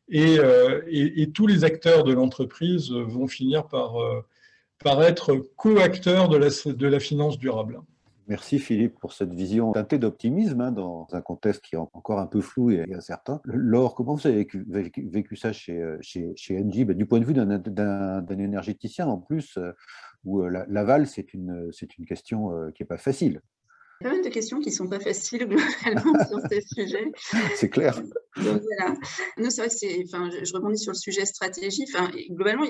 Et tous les acteurs de l'entreprise vont finir par être co-acteurs de la finance durable. Merci Philippe pour cette vision teintée d'optimisme dans un contexte qui est encore un peu flou et incertain. Laure, comment vous avez vécu ça chez Engie du point de vue d'un énergéticien en plus, où l'aval, c'est une question qui n'est pas facile. Il y a pas mal de questions qui ne sont pas faciles globalement sur ces sujets. C'est clair. Donc voilà. Non, c'est vrai que je rebondis sur le sujet stratégie. Globalement,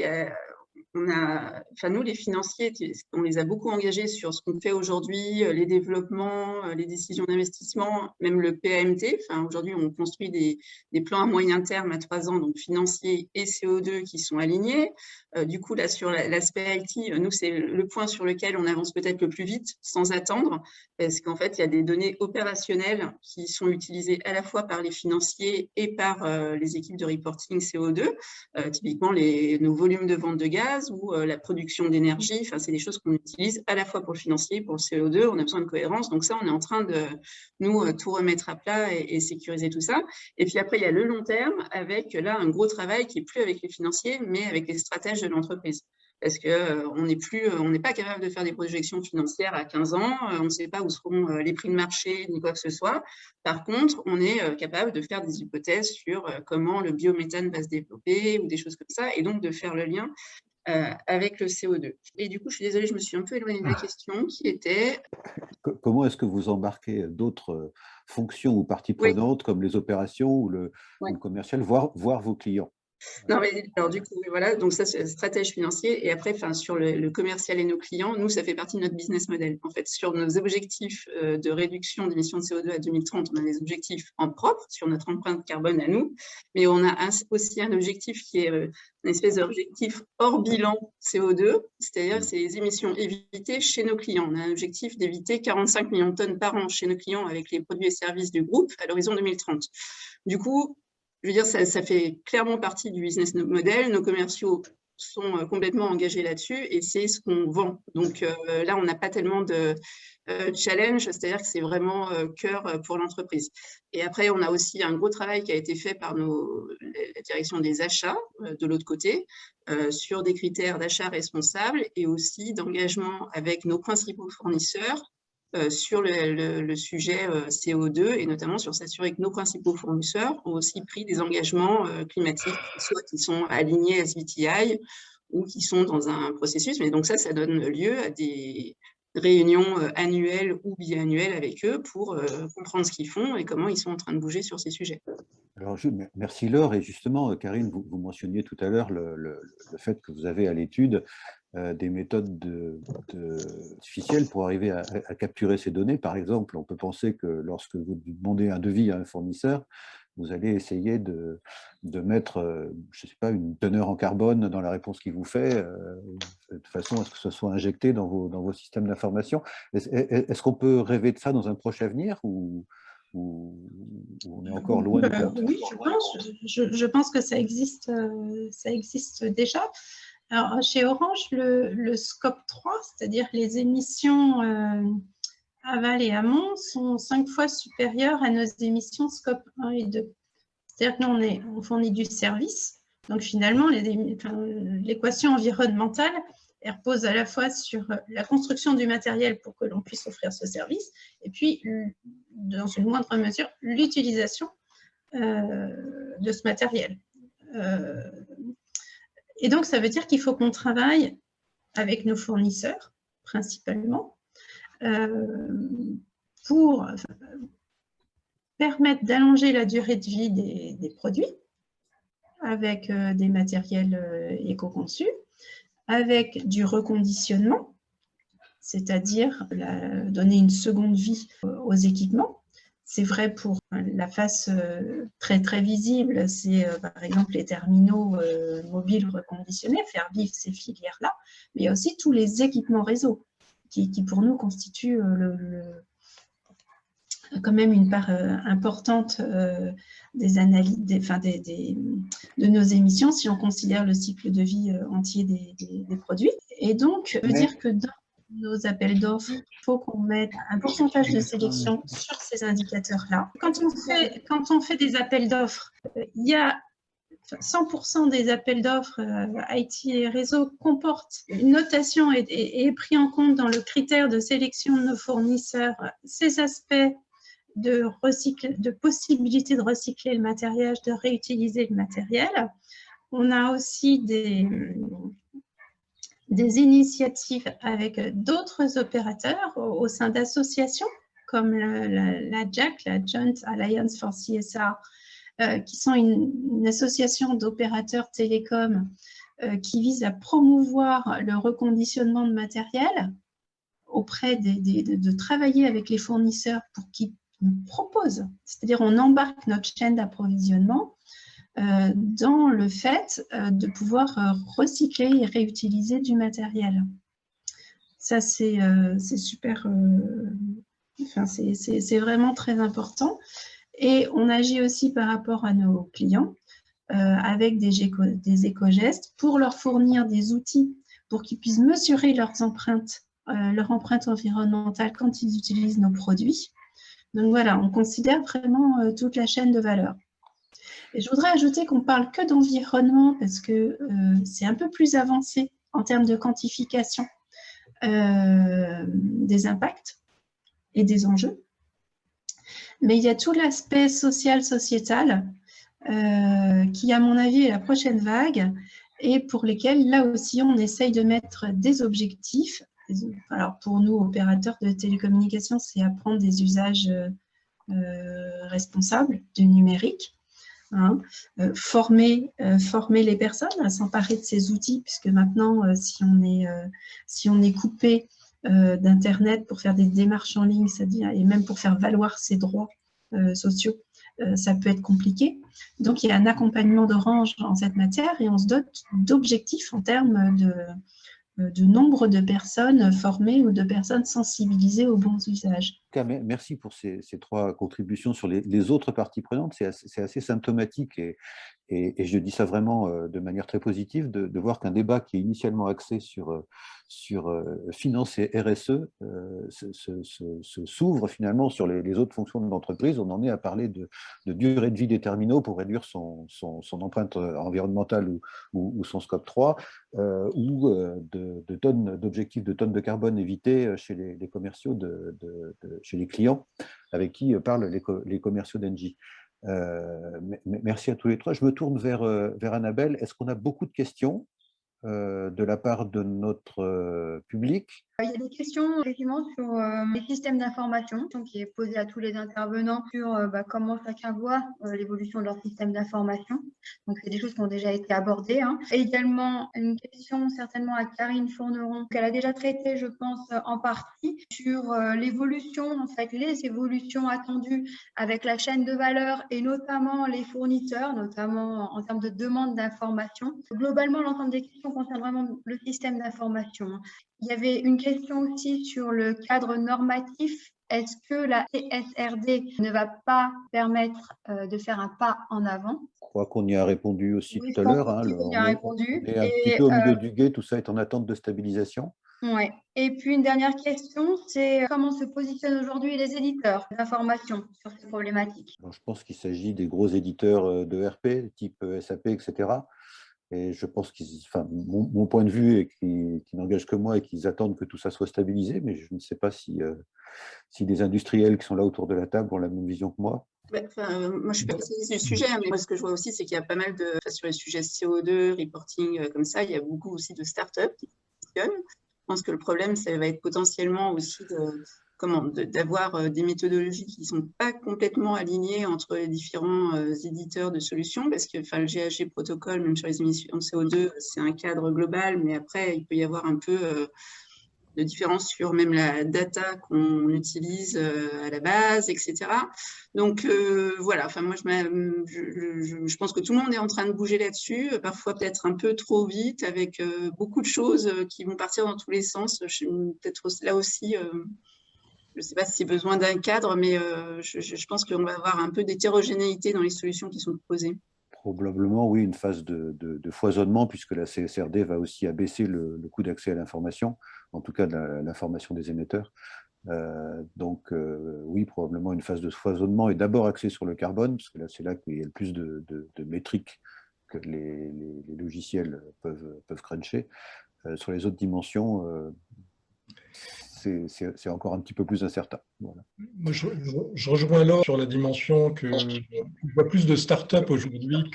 nous, les financiers, on les a beaucoup engagés sur ce qu'on fait aujourd'hui, les développements, les décisions d'investissement, même le PAMT. Aujourd'hui, on construit des plans à moyen terme à 3 ans, donc financiers et CO2 qui sont alignés. Du coup, là, sur l'aspect IT, nous, c'est le point sur lequel on avance peut-être le plus vite, sans attendre, parce qu'en fait, il y a des données opérationnelles qui sont utilisées à la fois par les financiers et par les équipes de reporting CO2, typiquement nos volumes de vente de gaz ou la production d'énergie. C'est des choses qu'on utilise à la fois pour le financier, pour le CO2. On a besoin de cohérence. Donc ça, on est en train de, nous, tout remettre à plat et sécuriser tout ça. Et puis après, il y a le long terme avec, là, un gros travail qui n'est plus avec les financiers, mais avec les stratèges de l'entreprise. Parce qu'on n'est pas capable de faire des projections financières à 15 ans, on ne sait pas où seront les prix de marché ni quoi que ce soit. Par contre, on est capable de faire des hypothèses sur comment le biométhane va se développer ou des choses comme ça, et donc de faire le lien avec le CO2. Et du coup, je suis désolée, je me suis un peu éloignée de la question qui était… Comment est-ce que vous embarquez d'autres fonctions ou parties prenantes comme les opérations ou le commercial, voire vos clients? Non, mais alors du coup, voilà, donc ça, c'est le stratège financier. Et après, sur le commercial et nos clients, nous, ça fait partie de notre business model. En fait, sur nos objectifs de réduction d'émissions de CO2 à 2030, on a des objectifs en propre sur notre empreinte carbone à nous, mais on a aussi un objectif qui est une espèce d'objectif hors bilan CO2, c'est-à-dire c'est les émissions évitées chez nos clients. On a un objectif d'éviter 45 millions de tonnes par an chez nos clients avec les produits et services du groupe à l'horizon 2030. Du coup, je veux dire, ça fait clairement partie du business model. Nos commerciaux sont complètement engagés là-dessus et c'est ce qu'on vend. Donc là, on n'a pas tellement de challenge, c'est-à-dire que c'est vraiment cœur pour l'entreprise. Et après, on a aussi un gros travail qui a été fait par la direction des achats de l'autre côté sur des critères d'achat responsable et aussi d'engagement avec nos principaux fournisseurs sur le sujet CO2 et notamment sur s'assurer que nos principaux fournisseurs ont aussi pris des engagements climatiques, soit qui sont alignés à SBTI ou qui sont dans un processus. Mais donc ça donne lieu à des réunions annuelles ou biannuelles avec eux pour comprendre ce qu'ils font et comment ils sont en train de bouger sur ces sujets. Alors, merci Laure. Et justement, Karine, vous mentionniez tout à l'heure le fait que vous avez à l'étude des méthodes artificielles pour arriver à capturer ces données. Par exemple, on peut penser que lorsque vous demandez un devis à un fournisseur, vous allez essayer de mettre, je ne sais pas, une teneur en carbone dans la réponse qu'il vous fait, de façon à ce que ce soit injecté dans vos systèmes d'information. Est-ce qu'on peut rêver de ça dans un proche avenir ou on est encore loin du compte? Oui, je pense que ça existe déjà. Alors, chez Orange, le scope 3, c'est-à-dire les émissions aval et amont, sont 5 fois supérieures à nos émissions scope 1 et 2. C'est-à-dire que nous, on fournit du service. Donc, finalement, l'équation environnementale, elle repose à la fois sur la construction du matériel pour que l'on puisse offrir ce service, et puis, dans une moindre mesure, l'utilisation de ce matériel. Et donc, ça veut dire qu'il faut qu'on travaille avec nos fournisseurs, principalement, pour permettre d'allonger la durée de vie des produits avec des matériels éco-conçus, avec du reconditionnement, c'est-à-dire donner une seconde vie aux équipements. C'est vrai pour la face très, très visible, c'est par exemple les terminaux mobiles reconditionnés, faire vivre ces filières-là, mais il y a aussi tous les équipements réseau qui pour nous constituent quand même une part importante des analyses, de nos émissions si on considère le cycle de vie entier des produits. Et donc, ça veut dire que dans nos appels d'offres, il faut qu'on mette un pourcentage de sélection sur ces indicateurs-là. Quand on fait des appels d'offres, il y a 100% des appels d'offres IT et réseau comportent une notation et est pris en compte dans le critère de sélection de nos fournisseurs ces aspects de possibilité de recycler le matériel, de réutiliser le matériel. On a aussi des initiatives avec d'autres opérateurs au sein d'associations comme la JAC, la Joint Alliance for CSR, qui sont une association d'opérateurs télécoms qui vise à promouvoir le reconditionnement de matériel auprès de travailler avec les fournisseurs pour qu'ils nous proposent, c'est-à-dire on embarque notre chaîne d'approvisionnement dans le fait de pouvoir recycler et réutiliser du matériel. Ça, c'est super, c'est vraiment très important. Et on agit aussi par rapport à nos clients avec des éco-gestes pour leur fournir des outils pour qu'ils puissent mesurer leur empreinte environnementale quand ils utilisent nos produits. Donc voilà, on considère vraiment toute la chaîne de valeur. Et je voudrais ajouter qu'on ne parle que d'environnement parce que c'est un peu plus avancé en termes de quantification des impacts et des enjeux. Mais il y a tout l'aspect social, sociétal qui, à mon avis, est la prochaine vague et pour lesquels, là aussi, on essaye de mettre des objectifs. Alors, pour nous, opérateurs de télécommunications, c'est apprendre des usages responsables du numérique. Hein, former les personnes à s'emparer de ces outils, puisque maintenant, si on est coupé d'Internet pour faire des démarches en ligne, et même pour faire valoir ses droits sociaux, ça peut être compliqué. Donc, il y a un accompagnement d'Orange en cette matière et on se dote d'objectifs en termes de nombre de personnes formées ou de personnes sensibilisées aux bons usages. cas, merci pour ces 3 contributions sur les autres parties prenantes. C'est assez symptomatique et je dis ça vraiment de manière très positive, de voir qu'un débat qui est initialement axé sur finance et RSE s'ouvre finalement sur les autres fonctions de l'entreprise. On en est à parler de durée de vie des terminaux pour réduire son empreinte environnementale ou son scope 3, ou d'objectifs de tonnes de carbone évitées chez les commerciaux, chez les clients avec qui parlent les commerciaux d'Engie. Merci à tous les 3. Je me tourne vers Annabelle. Est-ce qu'on a beaucoup de questions de la part de notre public? Il y a des questions effectivement sur les systèmes d'information qui est posée à tous les intervenants sur comment chacun voit l'évolution de leur système d'information. Donc, c'est des choses qui ont déjà été abordées. Et également, une question certainement à Karine Fourneron, qu'elle a déjà traité, je pense, en partie, sur l'évolution, en fait, les évolutions attendues avec la chaîne de valeur et notamment les fournisseurs, notamment en termes de demande d'information. Globalement, l'ensemble des questions concerne vraiment le système d'information. Il y avait une question aussi sur le cadre normatif. Est-ce que la CSRD ne va pas permettre de faire un pas en avant? Je crois qu'on y a répondu aussi oui, tout à l'heure. On y a répondu. On est un petit peu au milieu du gué, tout ça est en attente de stabilisation. Ouais. Et puis une dernière question, c'est comment se positionnent aujourd'hui les éditeurs d'information sur ces problématiques? Alors, je pense qu'il s'agit des gros éditeurs de RP, type SAP, etc. Et je pense mon point de vue est qui n'engage que moi et qu'ils attendent que tout ça soit stabilisé, mais je ne sais pas si des industriels qui sont là autour de la table ont la même vision que moi. Moi, je ne suis pas spécialiste du sujet, mais moi, ce que je vois aussi, c'est qu'il y a pas mal sur les sujets CO2, reporting, comme ça, il y a beaucoup aussi de startups qui fonctionnent. Je pense que le problème, ça va être potentiellement aussi d'avoir des méthodologies qui ne sont pas complètement alignées entre les différents éditeurs de solutions, parce que le GHG protocole, même sur les émissions de CO2, c'est un cadre global, mais après, il peut y avoir un peu de différence sur même la data qu'on utilise à la base, etc. Donc, voilà, moi, je pense que tout le monde est en train de bouger là-dessus, parfois peut-être un peu trop vite, avec beaucoup de choses qui vont partir dans tous les sens. Peut-être là aussi... je ne sais pas si besoin d'un cadre, mais je pense qu'on va avoir un peu d'hétérogénéité dans les solutions qui sont proposées. Probablement, oui, une phase de foisonnement, puisque la CSRD va aussi abaisser le coût d'accès à l'information, en tout cas de l'information des émetteurs. Donc, oui, probablement une phase de foisonnement et d'abord axée sur le carbone, parce que là, c'est là qu'il y a le plus de métriques que les logiciels peuvent cruncher. Sur les autres dimensions, c'est encore un petit peu plus incertain. Voilà. Moi, je rejoins Laure sur la dimension que je vois plus de start-up aujourd'hui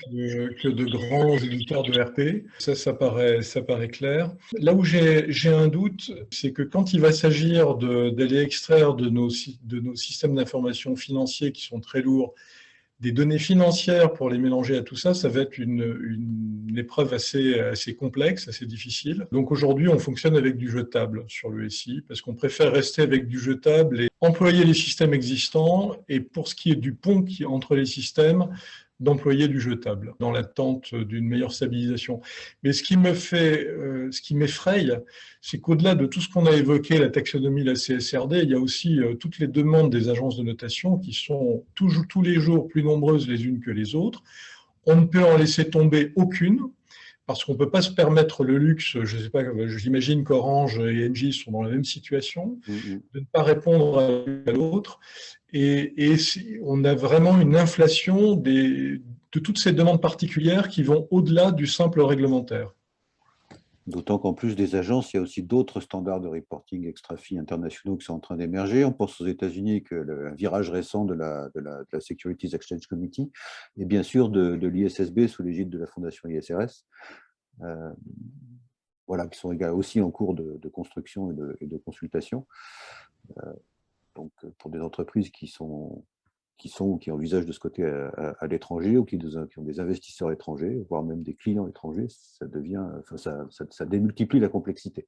que de grands éditeurs de RP. Ça paraît clair. Là où j'ai un doute, c'est que quand il va s'agir d'aller extraire de nos systèmes d'information financiers qui sont très lourds, des données financières pour les mélanger à tout ça, ça va être une épreuve assez complexe, assez difficile. Donc aujourd'hui, on fonctionne avec du jetable sur le SI parce qu'on préfère rester avec du jetable et employer les systèmes existants. Et pour ce qui est du pont entre les systèmes, d'employer du jetable dans l'attente d'une meilleure stabilisation. Mais ce qui m'effraie, c'est qu'au-delà de tout ce qu'on a évoqué, la taxonomie, la CSRD, il y a aussi toutes les demandes des agences de notation qui sont tous les jours plus nombreuses les unes que les autres. On ne peut en laisser tomber aucune, parce qu'on ne peut pas se permettre le luxe, je ne sais pas, j'imagine qu'Orange et Engie sont dans la même situation, de ne pas répondre à l'autre. Et on a vraiment une inflation de toutes ces demandes particulières qui vont au-delà du simple réglementaire. D'autant qu'en plus des agences, il y a aussi d'autres standards de reporting extra-fi internationaux qui sont en train d'émerger. On pense aux États-Unis que le virage récent de la Securities Exchange Committee et bien sûr de l'ISSB sous l'égide de la fondation ISRS, voilà, qui sont aussi en cours de construction et de consultation. Donc, pour des entreprises qui envisagent de ce côté à l'étranger ou qui ont des investisseurs étrangers, voire même des clients étrangers, ça démultiplie la complexité.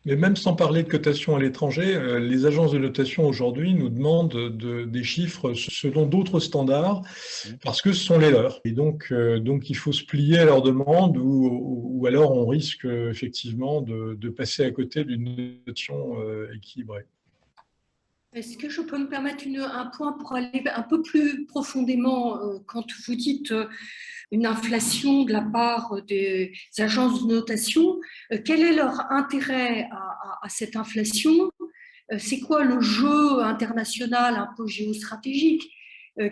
Mais même sans parler de cotation à l'étranger, les agences de notation aujourd'hui nous demandent des chiffres selon d'autres standards parce que ce sont les leurs. Et donc il faut se plier à leurs demandes ou alors on risque effectivement de passer à côté d'une notation équilibrée. Est-ce que je peux me permettre un point pour aller un peu plus profondément quand vous dites une inflation de la part des agences de notation, quel est leur intérêt à cette inflation? C'est quoi le jeu international un peu géostratégique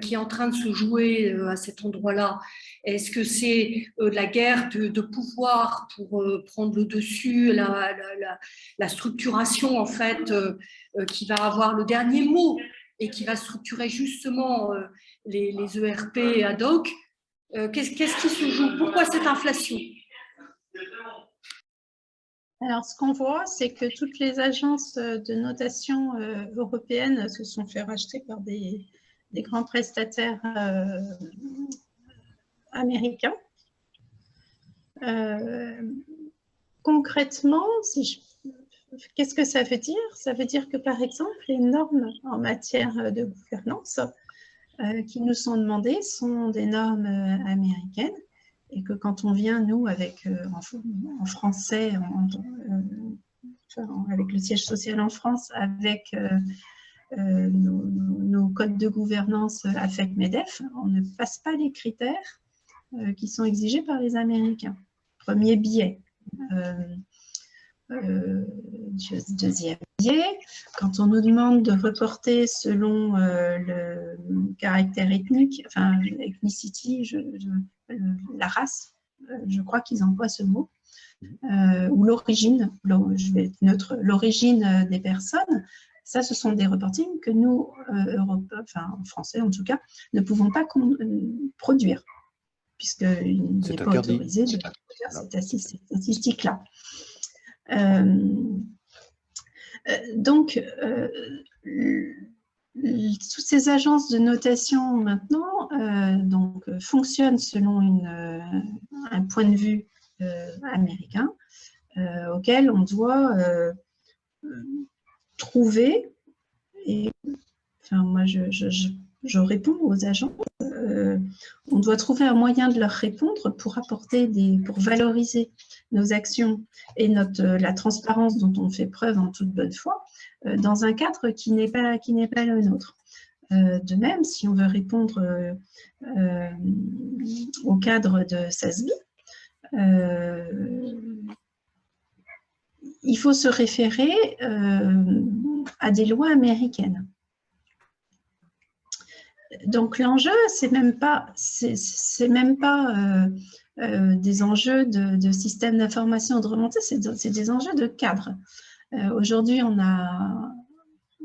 qui est en train de se jouer à cet endroit-là? Est-ce que c'est la guerre de pouvoir pour prendre le dessus, la structuration en fait qui va avoir le dernier mot et qui va structurer justement les ERP ad hoc? Qu'est-ce qui se joue? Pourquoi cette inflation? Alors, ce qu'on voit, c'est que toutes les agences de notation européennes se sont fait racheter par des grands prestataires américains. Concrètement, qu'est-ce que ça veut dire? Ça veut dire que, par exemple, les normes en matière de gouvernance qui nous sont demandées sont des normes américaines, et que quand on vient, nous, avec, en français, avec le siège social en France, avec nos codes de gouvernance AFEP-MEDEF, on ne passe pas les critères qui sont exigés par les Américains. Premier biais. Deuxième biais, quand on nous demande de reporter selon le caractère ethnique, enfin, ethnicity, la race, je crois qu'ils emploient ce mot, ou l'origine, je vais être neutre, l'origine des personnes, ça, ce sont des reportings que nous, enfin, Français en tout cas, ne pouvons pas produire, puisqu'il n'est pas autorisé de faire cette statistique-là. Donc, toutes ces agences de notation maintenant fonctionnent selon un point de vue américain auquel on doit trouver, et enfin, moi je réponds aux agents, on doit trouver un moyen de leur répondre pour pour valoriser nos actions et la transparence dont on fait preuve en toute bonne foi dans un cadre qui n'est pas le nôtre. De même, si on veut répondre au cadre de SASB, il faut se référer à des lois américaines. Donc l'enjeu, c'est même pas des enjeux de système d'information de remontée, c'est des enjeux de cadre. Aujourd'hui, on a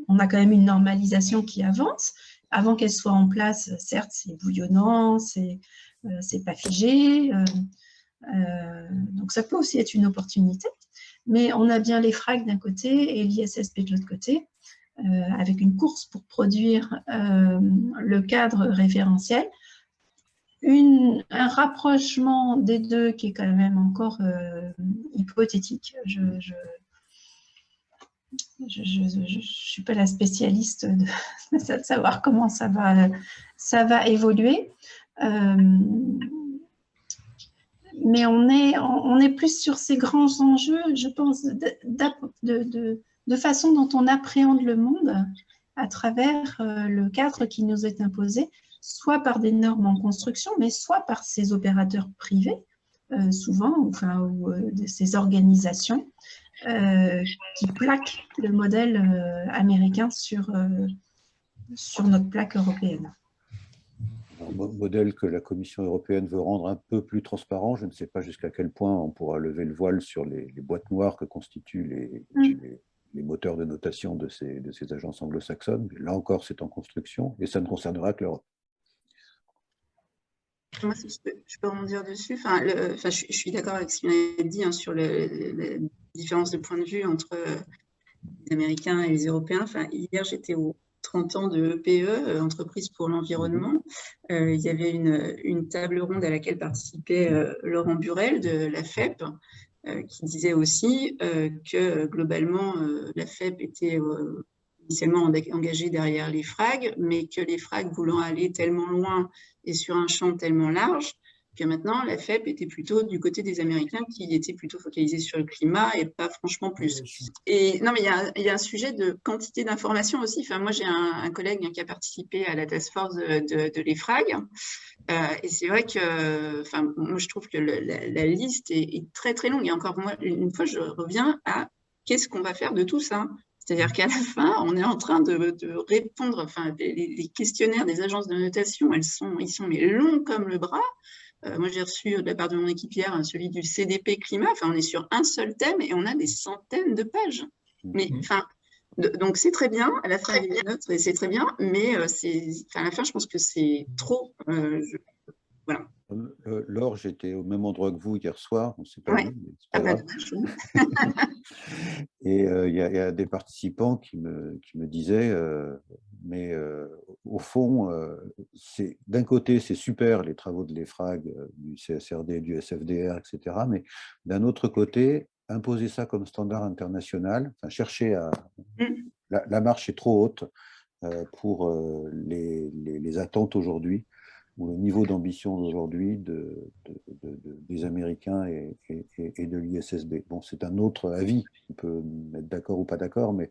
quand même une normalisation qui avance. Avant qu'elle soit en place, certes, c'est bouillonnant, c'est pas figé. Donc ça peut aussi être une opportunité. Mais on a bien les FRAC d'un côté et l'ISSP de l'autre côté, avec une course pour produire le cadre référentiel. Un rapprochement des deux qui est quand même encore hypothétique. Je ne suis pas la spécialiste de savoir comment ça va évoluer. Mais on est plus sur ces grands enjeux, je pense, de façon dont on appréhende le monde à travers le cadre qui nous est imposé, soit par des normes en construction, mais soit par ces opérateurs privés, souvent, ou ces organisations qui plaquent le modèle américain sur notre plaque européenne. Un modèle que la Commission européenne veut rendre un peu plus transparent. Je ne sais pas jusqu'à quel point on pourra lever le voile sur les boîtes noires que constituent les moteurs de notation de ces agences anglo-saxonnes. Mais là encore, c'est en construction et ça ne concernera que l'Europe. Moi, si je peux rebondir dessus. Je suis d'accord avec ce qu'il a dit sur la différence de point de vue entre les Américains et les Européens. Hier, j'étais au 30 ans de EPE, Entreprise pour l'environnement. Il y avait une table ronde à laquelle participait Laurent Burel de la FEP, qui disait aussi que globalement, la FEP était initialement engagée derrière les FRAG, mais que les FRAG voulant aller tellement loin et sur un champ tellement large, que maintenant, la FEP était plutôt du côté des Américains qui étaient plutôt focalisés sur le climat et pas franchement plus. Et non, mais il y a un sujet de quantité d'informations aussi. Enfin, moi, j'ai un collègue qui a participé à la task force de l'EFRAG. Et c'est vrai que, enfin, moi, je trouve que la liste est très, très longue. Et encore, moi, une fois, je reviens à qu'est-ce qu'on va faire de tout ça? C'est-à-dire qu'à la fin, on est en train de répondre, enfin, les questionnaires des agences de notation, ils sont mais longs comme le bras. Moi, j'ai reçu de la part de mon équipe hier celui du CDP climat. Enfin, on est sur un seul thème et on a des centaines de pages. Mais, enfin, donc c'est très bien. À la fin, il y a des notes et c'est très bien. Mais à la fin, je pense que c'est trop. Voilà. Laure, j'étais au même endroit que vous hier soir. On ne s'est pas vu, mais c'est pas grave. Et il y a des participants qui me disaient, mais au fond, d'un côté, c'est super les travaux de l'EFRAG, du CSRD, du SFDR, etc. Mais d'un autre côté, imposer ça comme standard international, enfin, chercher à... La marche est trop haute pour les attentes aujourd'hui, ou le niveau d'ambition d'aujourd'hui des Américains et de l'ISSB. Bon, c'est un autre avis, on peut être d'accord ou pas d'accord, mais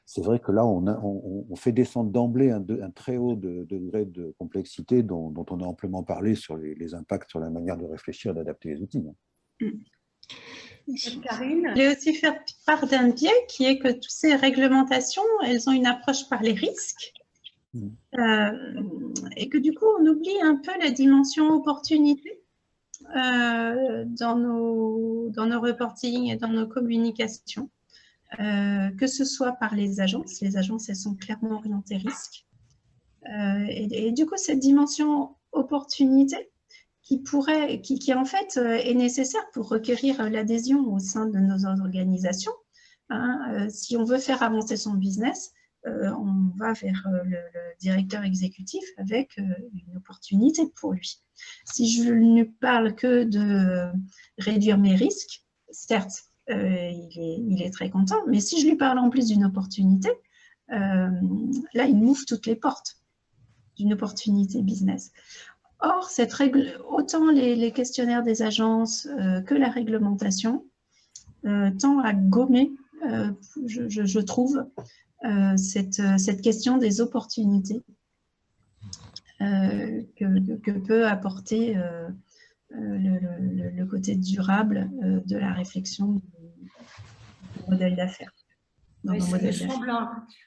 c'est vrai que là, on fait descendre d'emblée un très haut degré de complexité dont on a amplement parlé sur les impacts sur la manière de réfléchir et d'adapter les outils. Karine ? Je vais aussi faire part d'un biais qui est que toutes ces réglementations, elles ont une approche par les risques. Et que du coup, on oublie un peu la dimension opportunité dans nos reportings et dans nos communications, que ce soit par les agences. Les agences, elles sont clairement orientées risques. Et du coup, cette dimension opportunité qui en fait est nécessaire pour requérir l'adhésion au sein de nos organisations. Si on veut faire avancer son business, on va vers le directeur exécutif avec une opportunité pour lui. Si je ne parle que de réduire mes risques, certes, il est très content, mais si je lui parle en plus d'une opportunité, là, il m'ouvre toutes les portes d'une opportunité business. Or, cette règle, autant les questionnaires des agences que la réglementation tend à gommer, je trouve, cette question des opportunités que peut apporter le côté durable de la réflexion du modèle d'affaires. Ça me semble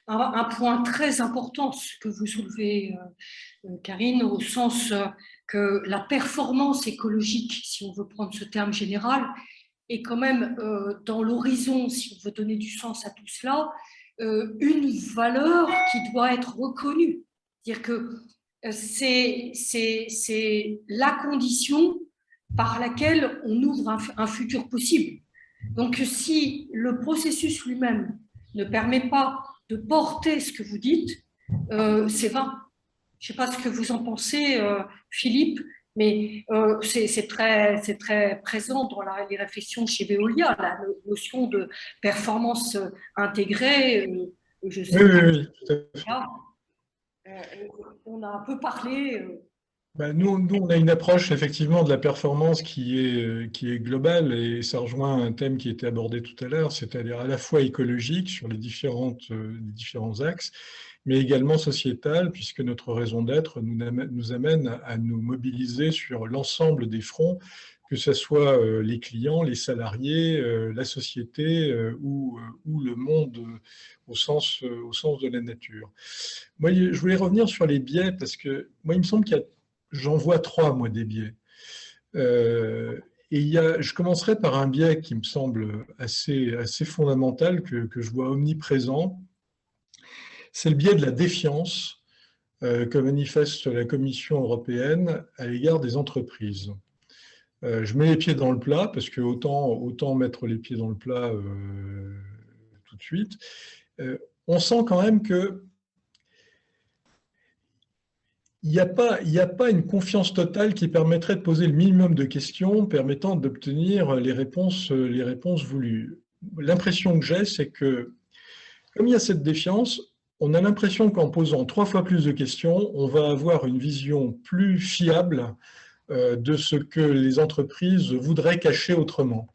un point très important, ce que vous soulevez, Karine, au sens que la performance écologique, si on veut prendre ce terme général, est quand même dans l'horizon, si on veut donner du sens à tout cela, une valeur qui doit être reconnue. C'est-à-dire que c'est la condition par laquelle on ouvre un futur possible. Donc, si le processus lui-même ne permet pas de porter ce que vous dites, c'est vain. Je ne sais pas ce que vous en pensez, Philippe, mais c'est très présent dans les réflexions chez Veolia, la notion de performance intégrée. Je sais oui, tout à fait. On a un peu parlé. Nous, on a une approche effectivement de la performance qui est globale, et ça rejoint un thème qui était abordé tout à l'heure, c'est-à-dire à la fois écologique sur les différents axes, mais également sociétal, puisque notre raison d'être nous amène à nous mobiliser sur l'ensemble des fronts, que ce soit les clients, les salariés, la société ou le monde au sens de la nature. Moi, je voulais revenir sur les biais, parce que moi, il me semble j'en vois 3, moi, des biais. Et je commencerai par un biais qui me semble assez fondamental, que je vois omniprésent. C'est le biais de la défiance que manifeste la Commission européenne à l'égard des entreprises. Je mets les pieds dans le plat, parce que autant mettre les pieds dans le plat tout de suite. On sent quand même que il n'y a pas une confiance totale qui permettrait de poser le minimum de questions permettant d'obtenir les réponses voulues. L'impression que j'ai, c'est que, comme il y a cette défiance, on a l'impression qu'en posant 3 fois plus de questions, on va avoir une vision plus fiable de ce que les entreprises voudraient cacher autrement.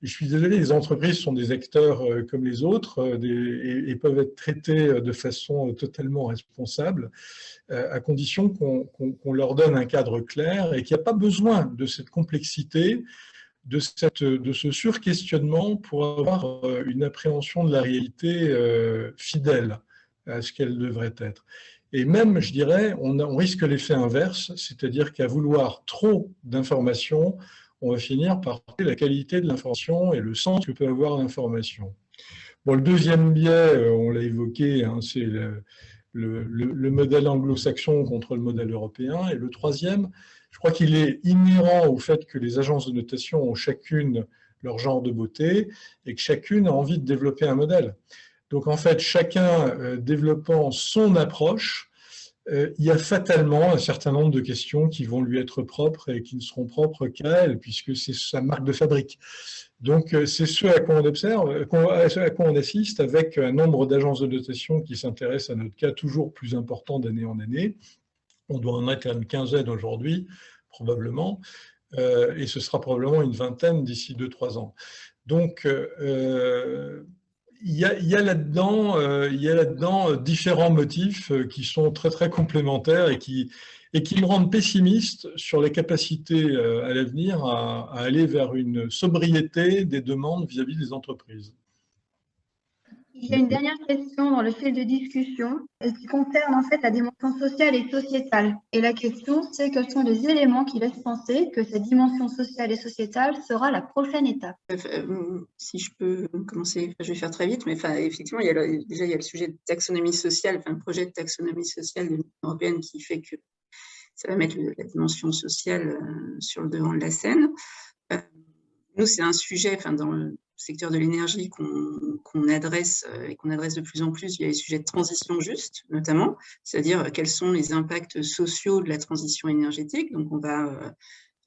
Et je suis désolé, les entreprises sont des acteurs comme les autres et peuvent être traités de façon totalement responsable, à condition qu'on leur donne un cadre clair et qu'il n'y a pas besoin de cette complexité, de ce surquestionnement pour avoir une appréhension de la réalité fidèle à ce qu'elle devrait être. Et même, je dirais, on risque l'effet inverse, c'est-à-dire qu'à vouloir trop d'informations, on va finir par perdre la qualité de l'information et le sens que peut avoir l'information. Bon, le deuxième biais, on l'a évoqué, hein, c'est le modèle anglo-saxon contre le modèle européen. Et le troisième, je crois qu'il est inhérent au fait que les agences de notation ont chacune leur genre de beauté et que chacune a envie de développer un modèle. Donc en fait, chacun développant son approche, il y a fatalement un certain nombre de questions qui vont lui être propres et qui ne seront propres qu'à elle, puisque c'est sa marque de fabrique. Donc c'est ce à quoi on observe, à quoi on assiste, avec un nombre d'agences de notation qui s'intéressent à notre cas toujours plus important d'année en année. On doit en être à une quinzaine aujourd'hui, probablement, et ce sera probablement une vingtaine d'ici 2-3 ans. Donc il y a là-dedans différents motifs qui sont très très complémentaires et qui me rendent pessimiste sur les capacités à l'avenir à aller vers une sobriété des demandes vis-à-vis des entreprises. Il y a une dernière question dans le fil de discussion qui concerne en fait la dimension sociale et sociétale. Et la question, c'est quels sont les éléments qui laissent penser que cette dimension sociale et sociétale sera la prochaine étape? Si je peux commencer, je vais faire très vite, mais effectivement, il y a le sujet de taxonomie sociale, le projet de taxonomie sociale de l'Union européenne qui fait que ça va mettre la dimension sociale sur le devant de la scène. Nous, c'est un sujet dans le secteur de l'énergie qu'on adresse et qu'on adresse de plus en plus via les sujets de transition juste, notamment, c'est-à-dire quels sont les impacts sociaux de la transition énergétique. Donc, on va,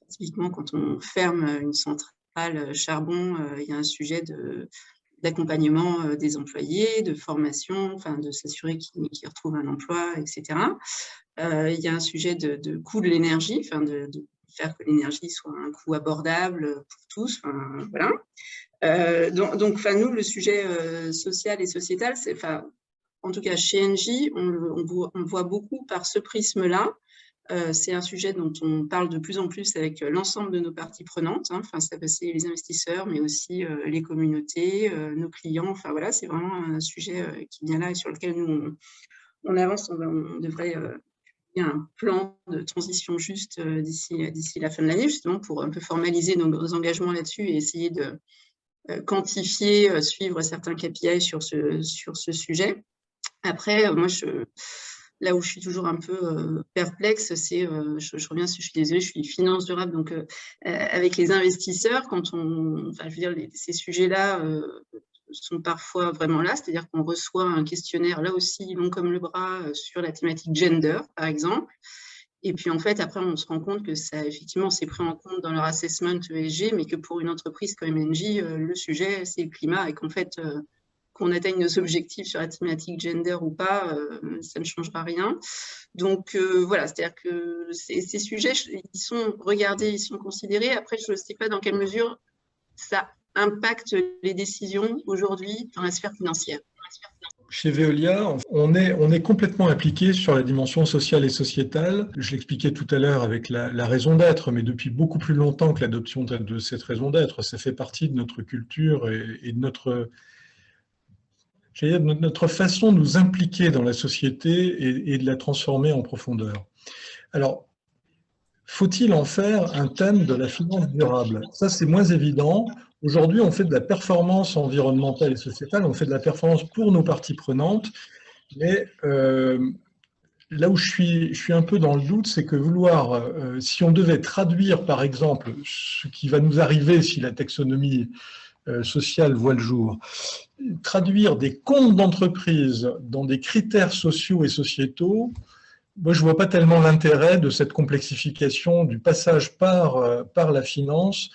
typiquement, quand on ferme une centrale charbon, il y a un sujet d'accompagnement des employés, de formation, de s'assurer qu'ils retrouvent un emploi, etc. Il y a un sujet de coût de l'énergie, de faire que l'énergie soit un coût abordable pour tous. Voilà. Donc, nous, le sujet social et sociétal, en tout cas chez Engie, on voit beaucoup par ce prisme-là. C'est un sujet dont on parle de plus en plus avec l'ensemble de nos parties prenantes. C'est les investisseurs, mais aussi les communautés, nos clients. Voilà, c'est vraiment un sujet qui vient là et sur lequel nous, on avance. On devrait... Il y a un plan de transition juste d'ici la fin de l'année, justement, pour un peu formaliser nos engagements là-dessus et essayer de quantifier, suivre certains KPI sur ce sujet. Après, moi, là où je suis toujours un peu perplexe, c'est, je reviens, je suis désolée, je suis finance durable, donc avec les investisseurs, quand ces sujets-là sont parfois vraiment là, c'est-à-dire qu'on reçoit un questionnaire là aussi long comme le bras sur la thématique gender, par exemple. Et puis en fait, après, on se rend compte que ça, effectivement, c'est pris en compte dans leur assessment ESG, mais que pour une entreprise comme Engie, le sujet, c'est le climat, et qu'en fait, qu'on atteigne nos objectifs sur la thématique gender ou pas, ça ne changera rien. Donc voilà, c'est-à-dire que ces sujets, ils sont regardés, ils sont considérés. Après, je ne sais pas dans quelle mesure ça impacte les décisions aujourd'hui dans la sphère financière. Chez Veolia, on est complètement impliqué sur la dimension sociale et sociétale. Je l'expliquais tout à l'heure avec la raison d'être, mais depuis beaucoup plus longtemps que l'adoption de cette raison d'être. Ça fait partie de notre culture et de notre façon de nous impliquer dans la société et de la transformer en profondeur. Alors, faut-il en faire un thème de la finance durable? Ça, c'est moins évident. Aujourd'hui, on fait de la performance environnementale et sociétale, on fait de la performance pour nos parties prenantes, mais là où je suis un peu dans le doute, c'est que si on devait traduire, par exemple, ce qui va nous arriver si la taxonomie sociale voit le jour, traduire des comptes d'entreprise dans des critères sociaux et sociétaux, moi, je ne vois pas tellement l'intérêt de cette complexification du passage par la finance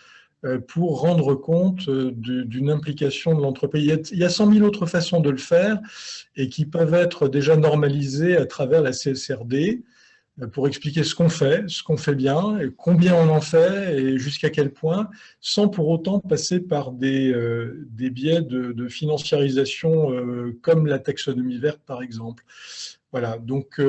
pour rendre compte d'une implication de l'entreprise. Il y a 100 000 autres façons de le faire et qui peuvent être déjà normalisées à travers la CSRD. pour expliquer ce qu'on fait bien, et combien on en fait et jusqu'à quel point, sans pour autant passer par des biais de financiarisation comme la taxonomie verte par exemple. Voilà, donc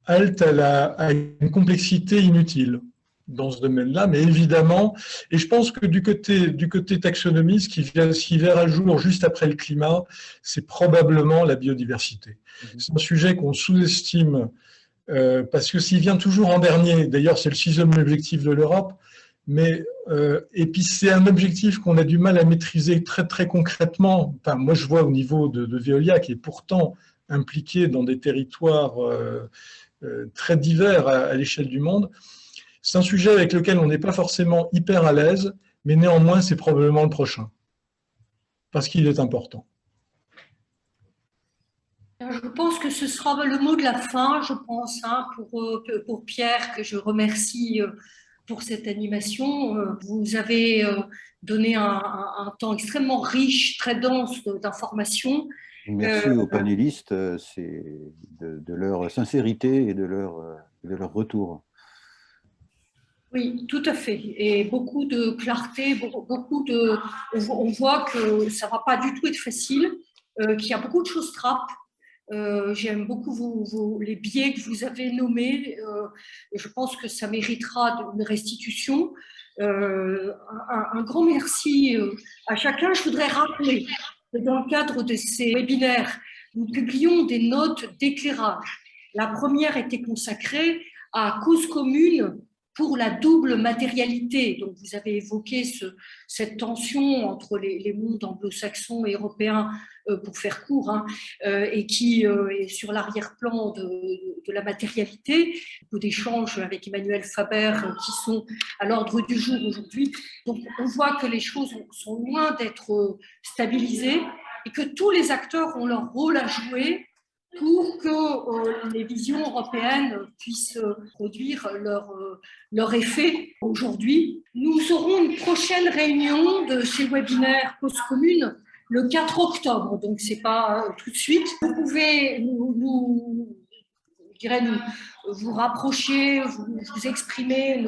HALT a une complexité inutile dans ce domaine-là, mais évidemment, et je pense que du côté taxonomie, ce qui verra jour juste après le climat, c'est probablement la biodiversité. C'est un sujet qu'on sous-estime parce que s'il vient toujours en dernier, d'ailleurs c'est le 6e objectif de l'Europe, mais et puis c'est un objectif qu'on a du mal à maîtriser très très concrètement. Enfin, moi je vois au niveau de Veolia qui est pourtant impliqué dans des territoires très divers à l'échelle du monde. C'est un sujet avec lequel on n'est pas forcément hyper à l'aise, mais néanmoins, c'est probablement le prochain, parce qu'il est important. Je pense que ce sera le mot de la fin, je pense, hein, pour Pierre, que je remercie pour cette animation. Vous avez donné un temps extrêmement riche, très dense d'informations. Merci aux panélistes de leur sincérité et de leur retour. Oui, tout à fait. Et beaucoup de clarté, on voit que ça ne va pas du tout être facile, qu'il y a beaucoup de choses trappes. J'aime beaucoup les biais que vous avez nommés. Et je pense que ça méritera une restitution. Un grand merci à chacun. Je voudrais rappeler que dans le cadre de ces webinaires, nous publions des notes d'éclairage. La première était consacrée à cause commune pour la double matérialité. Donc, vous avez évoqué cette tension entre les mondes anglo-saxons et européens, pour faire court, hein, et qui est sur l'arrière-plan de la matérialité. Beaucoup d'échanges avec Emmanuel Faber qui sont à l'ordre du jour aujourd'hui. Donc, on voit que les choses sont loin d'être stabilisées et que tous les acteurs ont leur rôle à jouer pour que les visions européennes puissent produire leur effet aujourd'hui. Nous aurons une prochaine réunion de ces webinaires Cause Commune le 4 octobre, donc ce n'est pas tout de suite. Vous pouvez vous rapprocher, vous exprimer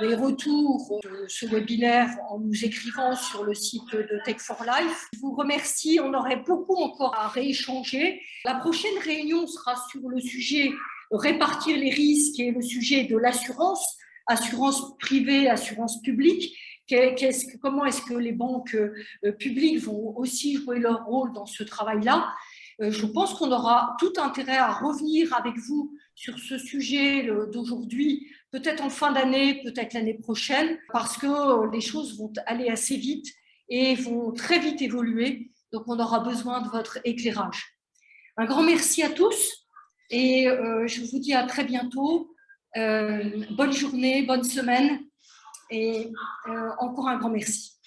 les retours de ce webinaire en nous écrivant sur le site de Tech for Life. Je vous remercie, on aurait beaucoup encore à rééchanger. La prochaine réunion sera sur le sujet répartir les risques et le sujet de l'assurance, assurance privée, assurance publique. Comment est-ce que les banques publiques vont aussi jouer leur rôle dans ce travail-là? Je pense qu'on aura tout intérêt à revenir avec vous sur ce sujet d'aujourd'hui, peut-être en fin d'année, peut-être l'année prochaine, parce que les choses vont aller assez vite et vont très vite évoluer. Donc, on aura besoin de votre éclairage. Un grand merci à tous et je vous dis à très bientôt. Bonne journée, bonne semaine et encore un grand merci.